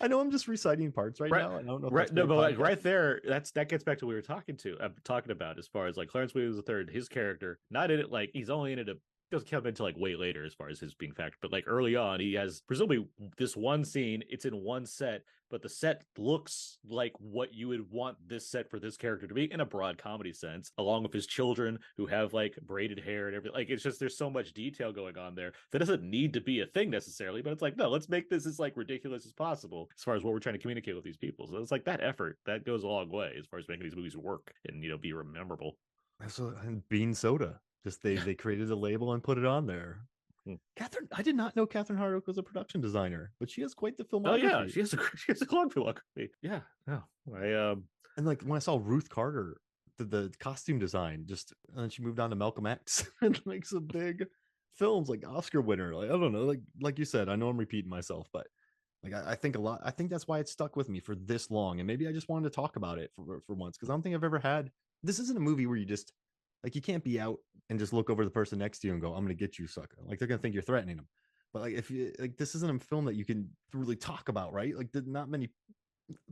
I know I'm just reciting parts now. I don't know. Right, no, but like right there, that gets back to what we were talking about as far as like Clarence Williams III, his character, not in it like he's only in it doesn't come into like way later as far as his being factored, but like early on, he has presumably this one scene. It's in one set, but the set looks like what you would want this set for this character to be in a broad comedy sense, along with his children who have like braided hair and everything. Like it's just there's so much detail going on there that doesn't need to be a thing necessarily, but it's like no, let's make this as like ridiculous as possible as far as what we're trying to communicate with these people. So it's like that effort that goes a long way as far as making these movies work and be memorable. And Bean Soda. Just they created a label and put it on there. Catherine, I did not know Catherine Hardwicke was a production designer, but she has quite the filmography. Oh yeah, she has a long filmography. Yeah, no, and like when I saw Ruth Carter did the costume design, just and then she moved on to Malcolm X and like some big films, like Oscar winner. Like I don't know, like you said, I know I'm repeating myself, but like I think a lot. I think that's why it stuck with me for this long, and maybe I just wanted to talk about it for once because I don't think I've ever had. This isn't a movie where you just like you can't be out and just look over the person next to you and go, "I'm going to get you, sucker." Like they're going to think you're threatening them. But like if you like, this isn't a film that you can really talk about, right? Like not many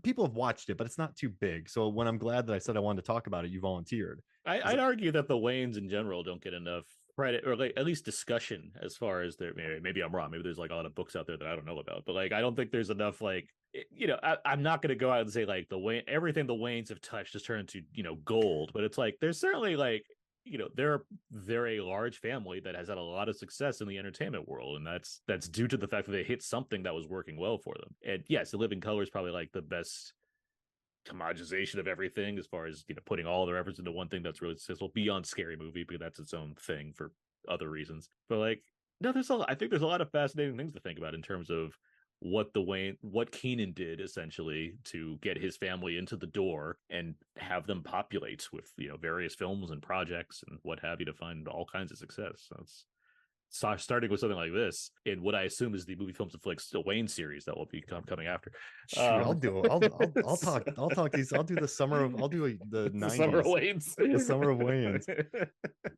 people have watched it, but it's not too big. So when I'm glad that I said I wanted to talk about it, you volunteered. I'd argue that the Wayans in general don't get enough credit or like at least discussion as far as their maybe I'm wrong. Maybe there's like a lot of books out there that I don't know about, but like I don't think there's enough like I'm not going to go out and say like everything the Wayans have touched has turned into gold, but it's like there's certainly like they're a large family that has had a lot of success in the entertainment world, and that's due to the fact that they hit something that was working well for them. And yes, The Living Color is probably like the best homogenization of everything as far as putting all their efforts into one thing that's really successful beyond Scary Movie, because that's its own thing for other reasons. But like no, I think there's a lot of fascinating things to think about in terms of what Keenen did essentially to get his family into the door and have them populate with various films and projects and what have you to find all kinds of success. So it's starting with something like this in what I assume is the movie films and flicks the Wayne series that will be coming after. Sure, I'll do it. I'll talk these. I'll do the the 90s. Summer of Wayans. The summer of Wayans.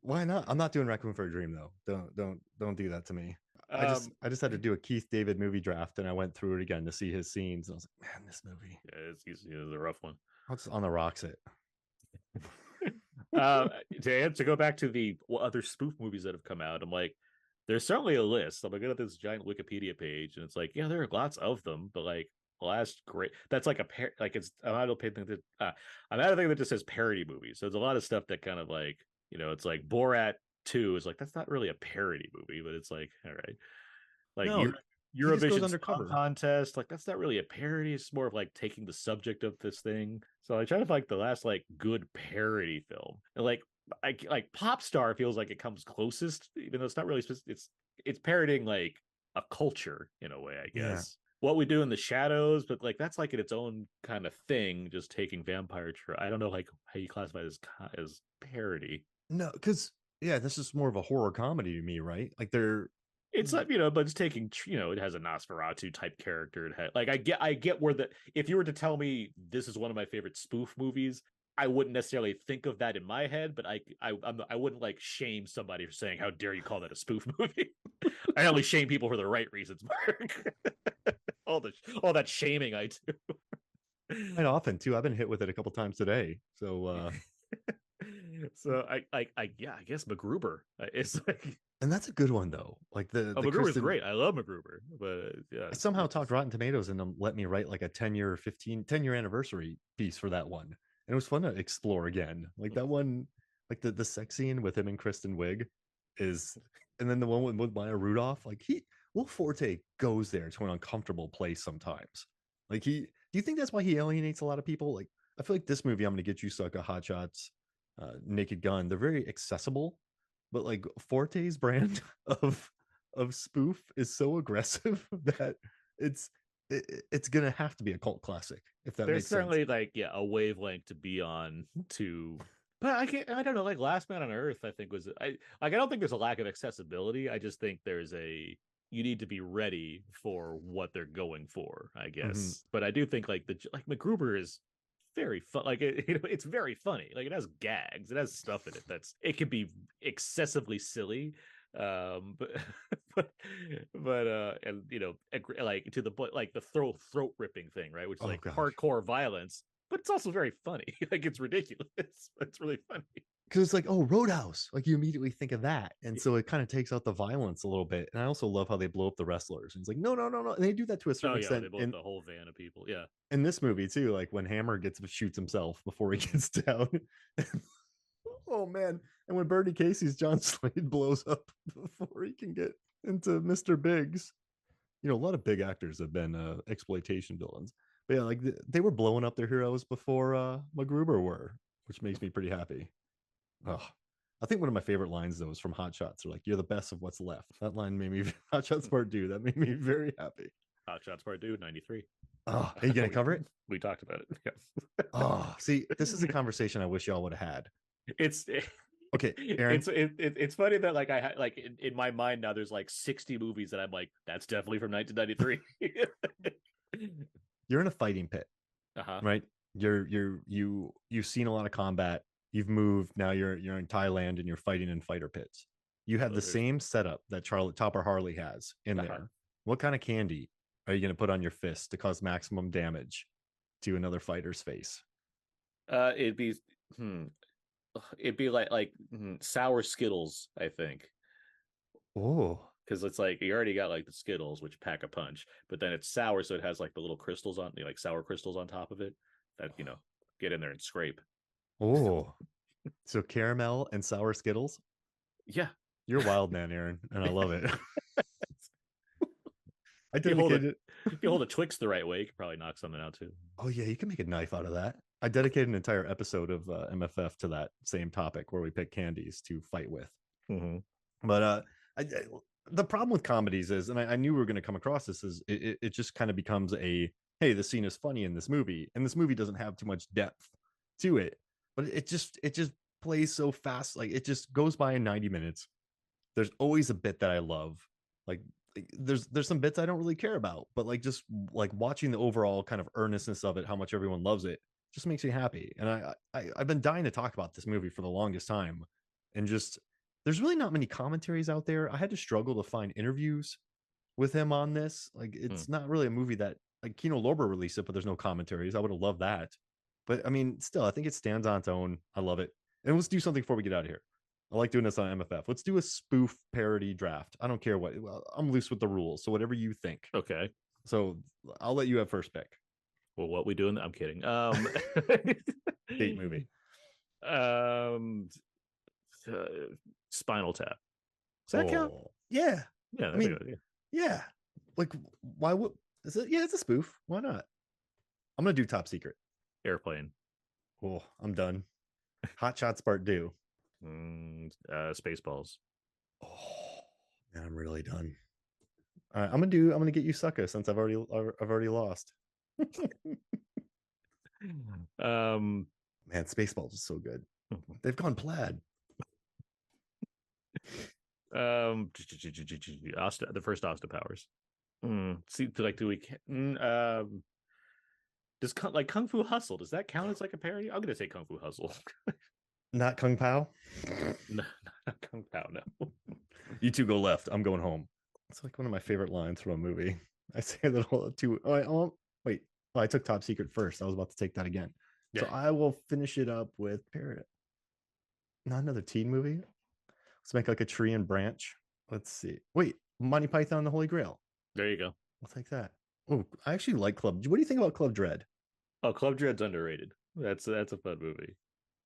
Why not? I'm not doing Requiem for a Dream though. Don't do that to me. I just had to do a Keith David movie draft, and I went through it again to see his scenes. And I was like, man, this movie. Yeah, it's a rough one. I'll just on the rocks it. To go back to the other spoof movies that have come out, I'm like, there's certainly a list. I'm looking at this giant Wikipedia page, and it's like, yeah, there are lots of them, but like last great, that's like I'm out of thinking that just says parody movies. So there's a lot of stuff that kind of like it's like Borat 2 is like that's not really a parody movie, but it's like all right, like no, Eurovision Song Contest, like that's not really a parody. It's more of like taking the subject of this thing. So I try to find like the last like good parody film, and like Pop Star feels like it comes closest, even though it's not really it's parodying like a culture in a way, I guess. Yeah. What We Do in the Shadows, but like that's like in its own kind of thing, just taking vampire. I don't know like how you classify this as parody. No, because yeah, this is more of a horror comedy to me, right? Like it's like but it's taking it has a Nosferatu type character. It had like I get where if you were to tell me this is one of my favorite spoof movies, I wouldn't necessarily think of that in my head, but I wouldn't like shame somebody for saying how dare you call that a spoof movie. I only shame people for the right reasons, Mark. all that shaming I do. Quite often too. I've been hit with it a couple times today. So so I guess MacGruber is like, and that's a good one though. Like the MacGruber's great. I love MacGruber, but yeah, I somehow talked Rotten Tomatoes and let me write like a 10-year anniversary piece for that one. And it was fun to explore again. Like that one, like the sex scene with him and Kristen Wiig is, and then the one with Maya Rudolph, like Will Forte goes there to an uncomfortable place sometimes. Like do you think that's why he alienates a lot of people? Like I feel like this movie, I'm Gonna Get You, Sucka, Hot Shots, Naked Gun, they're very accessible, but like Forte's brand of spoof is so aggressive that it's gonna have to be a cult classic if that there's makes sense. Certainly like a wavelength to be on to, but I don't know, like Last Man on Earth I think was I don't think there's a lack of accessibility. I just think you need to be ready for what they're going for, I guess. Mm-hmm. But I do think like MacGruber is very fun. Like it's very funny. Like it has gags, it has stuff in it it can be excessively silly. But and like to the point, like the throat ripping thing, right, which is like gosh, hardcore violence, but it's also very funny. Like it's ridiculous. It's really funny. because it's like, oh, Roadhouse, like you immediately think of that, and so it kind of takes out the violence a little bit. And I also love how they blow up the wrestlers, and it's like, no, no, no, no, and they do that to a Oh certain yeah, they extent blow up in the whole van of people. Yeah. this movie too, like when Hammer gets shoots himself before he Mm-hmm. gets down. Oh man, and when Bernie Casey's John Slade blows up before he can get into Mr. Biggs. A lot of big actors have been exploitation villains, but yeah, like they were blowing up their heroes before MacGruber were, which makes me pretty happy. Oh, I think one of my favorite lines though is from Hot Shots. They're like, "You're the best of what's left." That line made me Hot Shots Part 2. That made me very happy. Hot Shots Part 2, 93. Oh, are you gonna cover it? We talked about it. Yeah. Oh, see, this is a conversation I wish y'all would have had. It's Okay, Aaron. it's funny that like I like in my mind now there's like 60 movies that I'm like that's definitely from 1993. You're in a fighting pit, Uh-huh. right? You've seen a lot of combat. You've moved. Now you're in Thailand and you're fighting in fighter pits. You have So the same setup that Charlie Topper Harley has in uh-huh. there. What kind of candy are you going to put on your fist to cause maximum damage to another fighter's face? It'd be hmm, it'd be sour Skittles, I think. Oh, Because it's like you already got like the Skittles, which pack a punch, but then it's sour, so it has like the little crystals on, like sour crystals on top of it that get in there and scrape. oh. So caramel and sour Skittles. Yeah, You're a wild man, Aaron, and I love it. I if you hold it, dedicated. if you hold a Twix the right way, you could probably knock something out too. Oh yeah, you can make a knife out of that. I dedicated an entire episode of MFF to that same topic where we pick candies to fight with. Mm-hmm. But the problem with comedies is, and I knew we were going to come across this, is it just kind of becomes a, hey, the scene is funny in this movie, and this movie doesn't have too much depth to it, but it just plays so fast, like it just goes by in 90 minutes. There's always a bit that I love, like there's some bits I don't really care about, but like just like watching the overall kind of earnestness of it, how much everyone loves it, just makes me happy. And I've been dying to talk about this movie for the longest time, and just there's really not many commentaries out there. I had to struggle to find interviews with him on this. Like Hmm. it's not really a movie that, like, Kino Lorber released it, but there's no commentaries. I would have loved that. But I mean, still, I think it stands on its own. I love it. And let's do something before we get out of here. I like doing this on MFF. Let's do a spoof parody draft. I don't care what. Well, I'm loose with the rules, so whatever you think. Okay. So I'll let you have first pick. Well, what we doing? I'm kidding. Date movie. um, uh, Spinal Tap. Does that count? Yeah. Yeah, I mean, yeah. Like, why would is it? Yeah, it's a spoof. Why not? I'm gonna do Top Secret. Airplane. Oh, I'm done. Hot Shots Part 2. Spaceballs. Oh man, I'm really done. All right, I'm gonna get you Sucka since I've already lost. um Man, Spaceballs is so good. They've gone plaid. Austin, the first Austin Powers. See, like, do we? Does Kung Fu Hustle? Does that count as like a parody? I'm gonna say Kung Fu Hustle. Not Kung Pao. No, not Kung Pao. No. You two go left. I'm going home. It's like one of my favorite lines from a movie. I say that all two. Wait. Oh, I took Top Secret first. I was about to take that again. Yeah. So I will finish it up with Parrot. Not another teen movie. Let's make like a tree and branch. Let's see. Wait, Monty Python and the Holy Grail. There you go. I'll take that. Oh, I actually like Club. What do you think about Club Dread? Oh, Club Dread's underrated. That's a fun movie.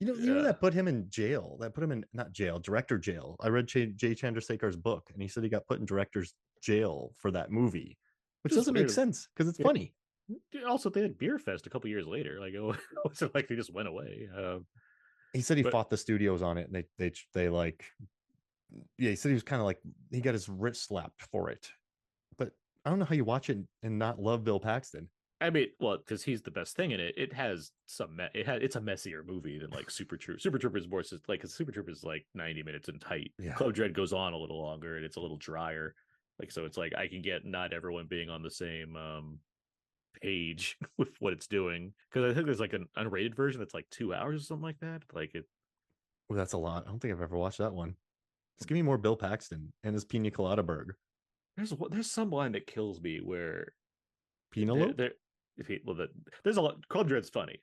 You know that put him in jail. That put him in, not jail, director jail. I read Jay Chandrasekhar's book, and he said he got put in director's jail for that movie, which Just doesn't make sense because it's funny. Also, they had Beer Fest a couple years later. Like, it wasn't like they just went away. He said he fought the studios on it, and they like, yeah. He said he was kind of like he got his wrist slapped for it, but I don't know how you watch it and not love Bill Paxton. I mean, well, because he's the best thing in it. It has it's a messier movie than like Super Troopers. Super Troopers more like, because Super Troopers is like 90 minutes and tight. Yeah. Club Dread goes on a little longer and it's a little drier. Like, so it's like I can get not everyone being on the same page with what it's doing, because I think there's like an unrated version that's like 2 hours or something like that. Like it. Oh, that's a lot. I don't think I've ever watched that one. Just give me more Bill Paxton and his Pina Colada Berg. There's some line that kills me where Penelope? there's a lot. Club Dread's funny.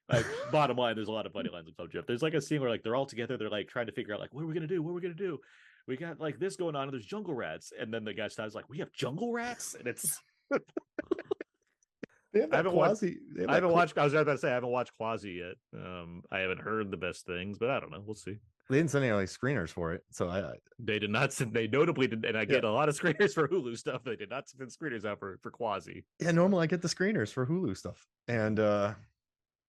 Bottom line, there's a lot of funny lines in Club Dread. There's like a scene where like they're all together. They're like trying to figure out like what are we gonna do? What are we gonna do? We got like this going on, and there's jungle rats. And then the guy stops like, we have jungle rats, and it's. They have I that haven't watched. quasi. They have I that haven't watched. I was about to say I haven't watched Quasi yet. I haven't heard the best things, but I don't know. We'll see. They didn't send any like screeners for it, so They did not send. They notably did, and I get Yeah. a lot of screeners for Hulu stuff. They did not send screeners out for Quasi. yeah. Normally, I get the screeners for Hulu stuff, and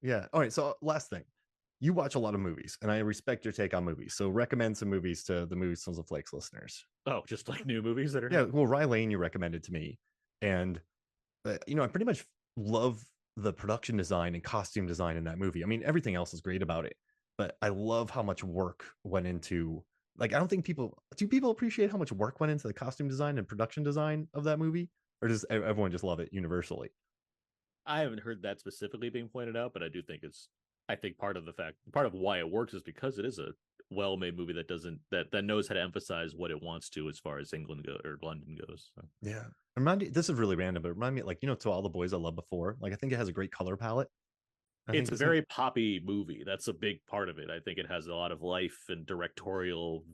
yeah. All right. So last thing, you watch a lot of movies, and I respect your take on movies. So recommend some movies to the Movie Sons of Flakes listeners. Oh, just like new movies that are. Yeah. Well, Rye Lane, you recommended to me, and you know, I pretty much love the production design and costume design in that movie. I mean, everything else is great about it, but I love how much work went into. Like, I don't think people appreciate how much work went into the costume design and production design of that movie, or does everyone just love it universally? I haven't heard that specifically being pointed out, but I do think it's. I think part of why it works is because it is a well-made movie that doesn't that knows how to emphasize what it wants to as far as England or London goes. So. Yeah, remind me. This is really random, but remind me, like, you know, To All the Boys I Loved Before. Like, I think it has a great color palette. It's a very poppy movie. That's a big part of it. I think it has a lot of life and directorial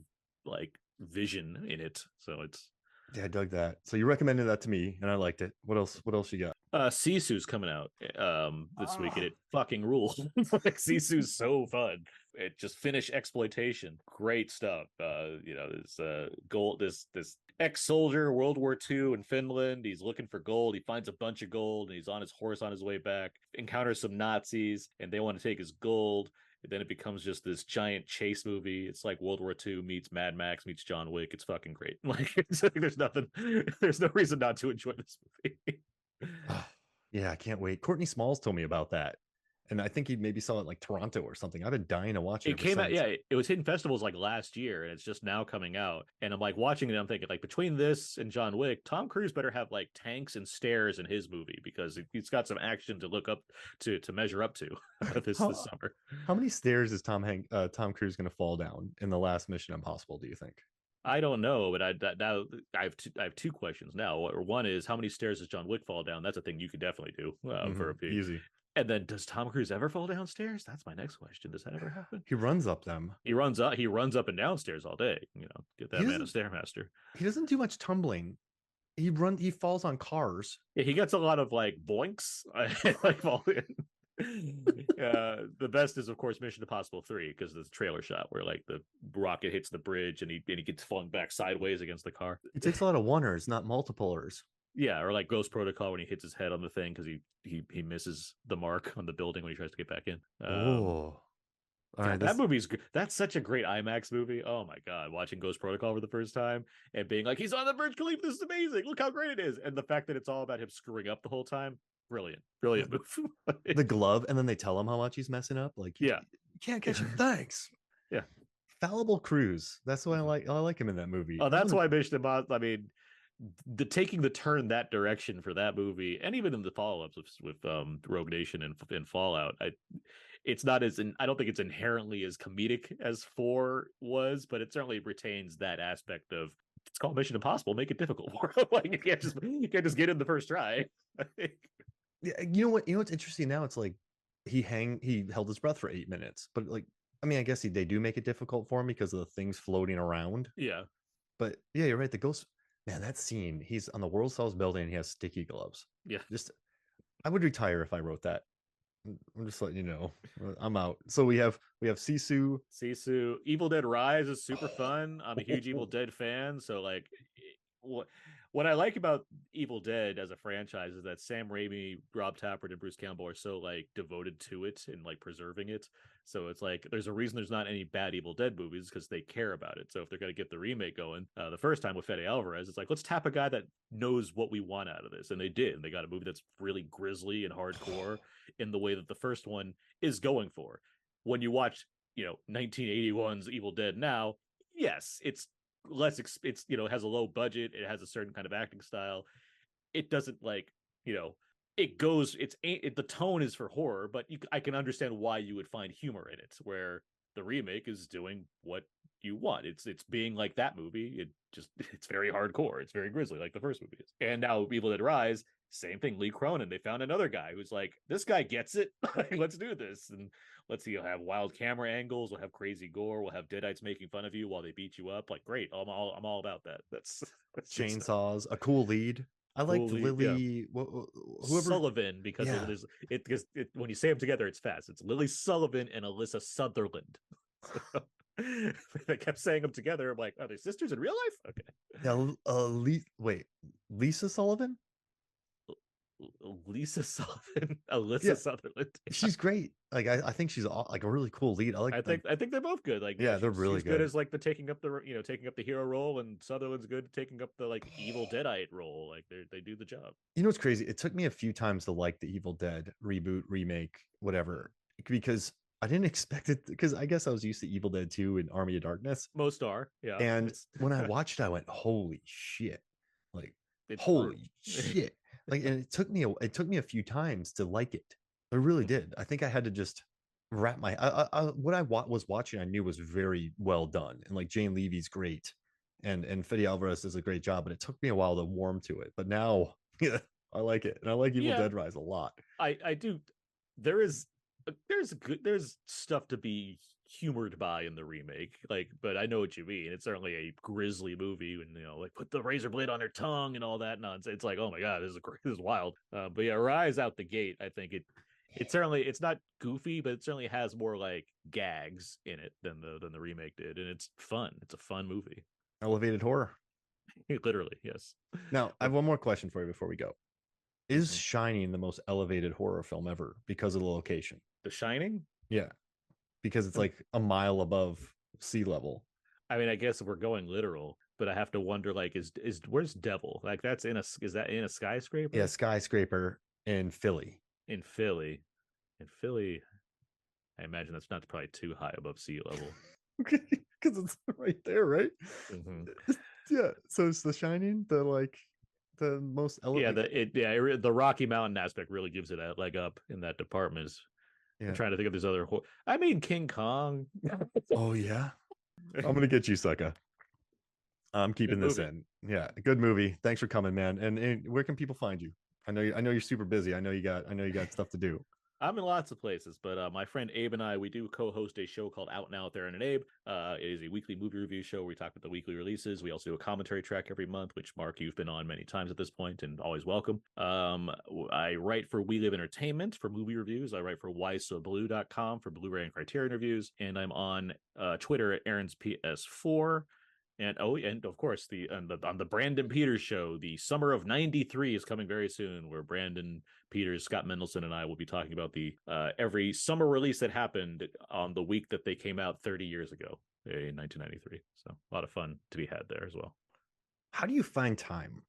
like vision in it. So it's yeah, I dug that. So you recommended that to me, and I liked it. What else? What else you got? Sisu's coming out this week, and it fucking rules. Like Sisu's so fun. It just Finnish exploitation, great stuff. You know, this gold, this ex-soldier, World War II in Finland. He's looking for gold. He finds a bunch of gold, and he's on his horse on his way back. Encounters some Nazis, and they want to take his gold. And then it becomes just this giant chase movie. It's like World War II meets Mad Max meets John Wick. It's fucking great. Like, there's no reason not to enjoy this movie. Yeah, I can't wait. Courtney Smalls told me about that, and I think he maybe saw it like Toronto or something. I've been dying to watch it. It came out, yeah. It was hitting festivals like last year, and it's just now coming out. And I'm like watching it. I'm thinking like between this and John Wick, Tom Cruise better have like tanks and stairs in his movie because he's got some action to look up to measure up to this summer. How many stairs is Tom Cruise going to fall down in the last Mission Impossible? Do you think? I don't know, but I have two questions now. One is how many stairs does John Wick fall down? That's a thing you could definitely do for a peak. Easy. And then does Tom Cruise ever fall downstairs? That's my next question. Does that ever happen? He runs up them. He runs up and downstairs all day. You know, get that man a stairmaster. He doesn't do much tumbling. He falls on cars. Yeah, he gets a lot of like boinks. Like falling. The best is of course Mission Impossible 3 because the trailer shot where like the rocket hits the bridge and he gets flung back sideways against the car. It takes a lot of oneers, not multiplers. Yeah, or like Ghost Protocol when he hits his head on the thing because he misses the mark on the building when he tries to get back in. All right, that movie's that's such a great IMAX movie. Oh my god, watching Ghost Protocol for the first time and being like, he's on the Burj Khalifa, this is amazing. Look how great it is, and the fact that it's all about him screwing up the whole time. Brilliant move. The glove, and then they tell him how much he's messing up. Like, yeah, you can't catch him. Thanks. Yeah, fallible Cruise. That's why I like him in that movie. Oh, that's why Mission Impossible. I mean, the taking the turn that direction for that movie, and even in the follow-ups with Rogue Nation and Fallout, it's not as I don't think it's inherently as comedic as 4 was, but it certainly retains that aspect of it's called Mission Impossible. Make it difficult for him. Like you can't just get in the first try. Yeah, you know what? You know what's interesting now? It's like he held his breath for 8 minutes, but like I mean, I guess they do make it difficult for him because of the things floating around. Yeah, but yeah, you're right. The ghost man, that scene. He's on the World's Tallest Building. And he has sticky gloves. Yeah, I would retire if I wrote that. I'm just letting you know. I'm out. So we have Sisu. Evil Dead Rise is super fun. I'm a huge Evil Dead fan, so like what I like about Evil Dead as a franchise is that Sam Raimi, Rob Tappert, and Bruce Campbell are so like devoted to it and like preserving it. So it's like there's a reason there's not any bad Evil Dead movies because they care about it. So if they're going to get the remake going, the first time with Fede Alvarez, it's like let's tap a guy that knows what we want out of this, and they did. They got a movie that's really grisly and hardcore in the way that the first one is going for. When you watch, 1981's Evil Dead now, yes, it's less it's has a low budget, it has a certain kind of acting style, it doesn't like it goes the tone is for horror, but I can understand why you would find humor in it, where the remake is doing what you want. It's being like that movie. It's very hardcore. It's very grisly, like the first movie is. And now Evil Dead Rise, same thing. Lee Cronin. They found another guy who's like, this guy gets it. Let's do this. And let's see. You'll have wild camera angles. We'll have crazy gore. We'll have Deadites making fun of you while they beat you up. Like, great. I'm all about that. That's Chainsaws, a cool lead. I liked cool. Yeah. Lily, whoever. Sullivan, because Yeah, when you say them together, it's fast. It's Lily Sullivan and Alyssa Sutherland. So, they kept saying them together. I'm like, are they sisters in real life? Okay. yeah. Wait, Lisa Sullivan. Lisa Sullivan, Alyssa Yeah, Sutherland. she's great. Like I think she's like a really cool lead. I think they're both good. Like, yeah, they're really she's good as like the taking up the hero role, and Sutherland's good at taking up the like evil deadite role. Like they do the job. You know what's crazy? It took me a few times to like the Evil Dead reboot, remake, whatever, because I didn't expect it. Because I guess I was used to Evil Dead 2 and Army of Darkness, Most are, yeah. and when I watched it, I went, "Holy shit!" Like, It's holy shit! Like, and it took me a few times to like it. I really did. I think I had to just wrap my what I was watching. I knew was very well done, and like Jane Levy's great, and Fede Alvarez does a great job. But it took me a while to warm to it. But now, yeah, I like it, and I like Evil yeah. Dead Rise a lot. I do. There's stuff to be humored by in the remake, like, but I know what you mean. It's certainly a grisly movie, and like put the razor blade on her tongue and all that nonsense. It's like, oh my god, this is wild. But yeah, Rise out the gate, I think it's not goofy, but it certainly has more like gags in it than the remake did, and it's fun. It's a fun movie. Elevated horror. Literally, yes. Now, I have one more question for you before we go. Is Mhm. Shining the most elevated horror film ever because of the location? The Shining. Yeah, because it's like a mile above sea level. I mean, I guess if we're going literal, but I have to wonder, like, is where's Devil? Like, is that in a skyscraper? Yeah, skyscraper in Philly. In Philly. In Philly, I imagine that's not probably too high above sea level. Because it's right there, right? Mm-hmm. Yeah. So it's The Shining, the most Yeah, elevated. the Rocky Mountain aspect really gives it a leg up in that department. I'm Yeah. trying to think of this other. I mean, King Kong. Oh yeah. I'm gonna get you, Sucka. I'm Good keeping this movie. in. Yeah, good movie. Thanks for coming, man. And where can people find you? I know you're super busy. I know you got stuff to do. I'm in lots of places, but my friend Abe and I, we do co-host a show called Out and Out There and Abe. It is a weekly movie review show where we talk about the weekly releases. We also do a commentary track every month, which, Mark, you've been on many times at this point and always welcome. I write for We Live Entertainment for movie reviews. I write for whysoblue.com for Blu-ray and Criterion reviews, and I'm on Twitter at Aaron's PS4. And of course on the Brandon Peters show, the summer of '93 is coming very soon, where Brandon Peters, Scott Mendelson, and I will be talking about the every summer release that happened on the week that they came out 30 years ago in 1993. So a lot of fun to be had there as well. How do you find time?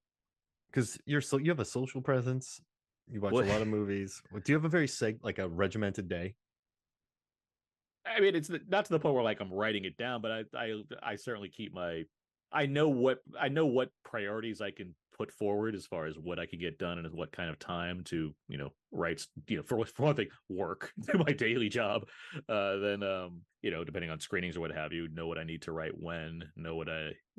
Because you have a social presence. You watch a Well, lot of movies. Do you have a very like a regimented day? I mean, it's not to the point where like I'm writing it down, but I certainly keep my I know what priorities I can put forward as far as what I can get done and what kind of time to write for one thing, work, do my daily job, then depending on screenings or what have you, know what I need to write when, know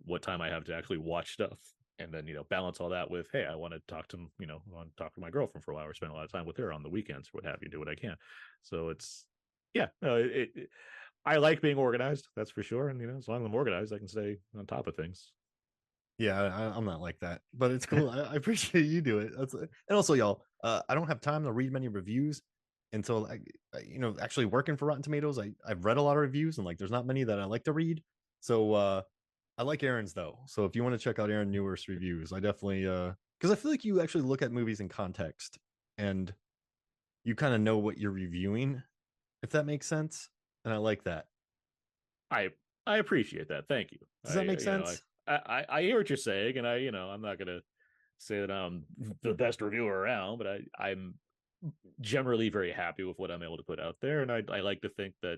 what time I have to actually watch stuff, and then balance all that with, hey, I want to talk to my girlfriend for a while or spend a lot of time with her on the weekends or what have you, do what I can. So it's yeah, I like being organized, that's for sure. And as long as I'm organized, I can stay on top of things. Yeah, I'm not like that, but it's cool. I appreciate you do it. And also, y'all, I don't have time to read many reviews until actually working for Rotten Tomatoes. I've read a lot of reviews, and like there's not many that I like to read. So I like Aaron's though. So if you want to check out Aaron Newer's reviews, I definitely because I feel like you actually look at movies in context and you kind of know what you're reviewing, if that makes sense. And I like that. I appreciate that. Thank you. Does that make sense? I hear what you're saying, and I'm not gonna say that I'm the best reviewer around, but I'm generally very happy with what I'm able to put out there, and I like to think that,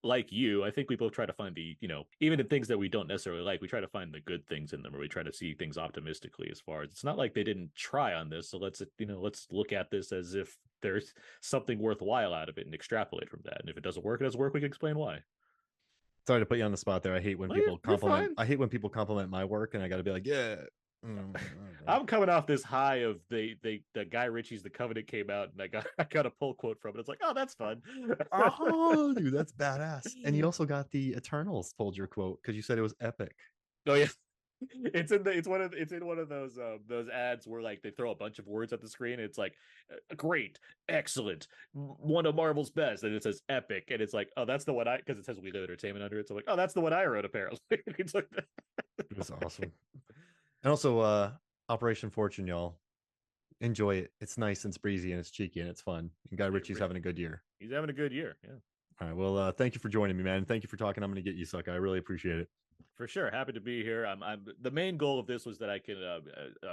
like you, I think we both try to find the even in things that we don't necessarily like, we try to find the good things in them, or we try to see things optimistically. As far as it's not like they didn't try on this, so let's look at this as if there's something worthwhile out of it and extrapolate from that. And if it doesn't work, it doesn't work. We can explain why. Sorry to put you on the spot there. I hate when Well, people you're compliment. fine. I hate when people compliment my work, and I got to be like, yeah. I'm coming off this high of the Guy Ritchie's The Covenant came out, and I got a pull quote from it. It's like, oh, that's fun. Oh, dude, that's badass. And you also got the Eternals told your quote because you said it was epic. Oh yeah. It's in one of those ads where like they throw a bunch of words at the screen. It's like great, excellent, one of Marvel's best, and it says epic, and it's like, oh, that's the one I, because it says We Live Entertainment under it. So I'm like, oh, that's the one I wrote apparently. It's like It was awesome. And also, Operation Fortune, y'all enjoy it. It's nice and it's breezy and it's cheeky and it's fun. And Guy Ritchie's having a good year. He's having a good year. Yeah. All right. Well, thank you for joining me, man. Thank you for talking. I'm going to get you, Sucka. I really appreciate it. For sure, happy to be here. I'm the main goal of this was that I can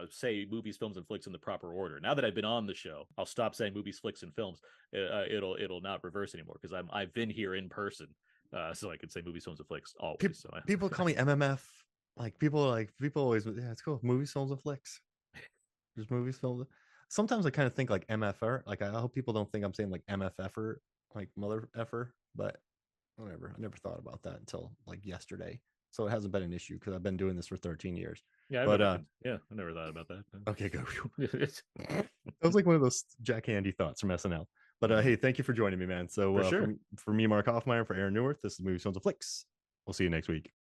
say movies, films, and flicks in the proper order. Now that I've been on the show, I'll stop saying movies, flicks, and films. It'll not reverse anymore because I've been here in person, so I can say movies, films, and flicks always. People call me MMF. Like people always, yeah, it's cool. Movies, films, and flicks. Just movies, films. Sometimes I kind of think like MFR. Like I hope people don't think I'm saying like MFFer, like mother effer, but whatever. I never thought about that until like yesterday. So it hasn't been an issue because I've been doing this for 13 years. Yeah, I never thought about that. Okay, go. That was like one of those Jack Handy thoughts from SNL. But hey, thank you for joining me, man. So for sure. For me, Mark Hoffmeyer, for Aaron Newirth, this is Movies, Films, and Flicks. We'll see you next week.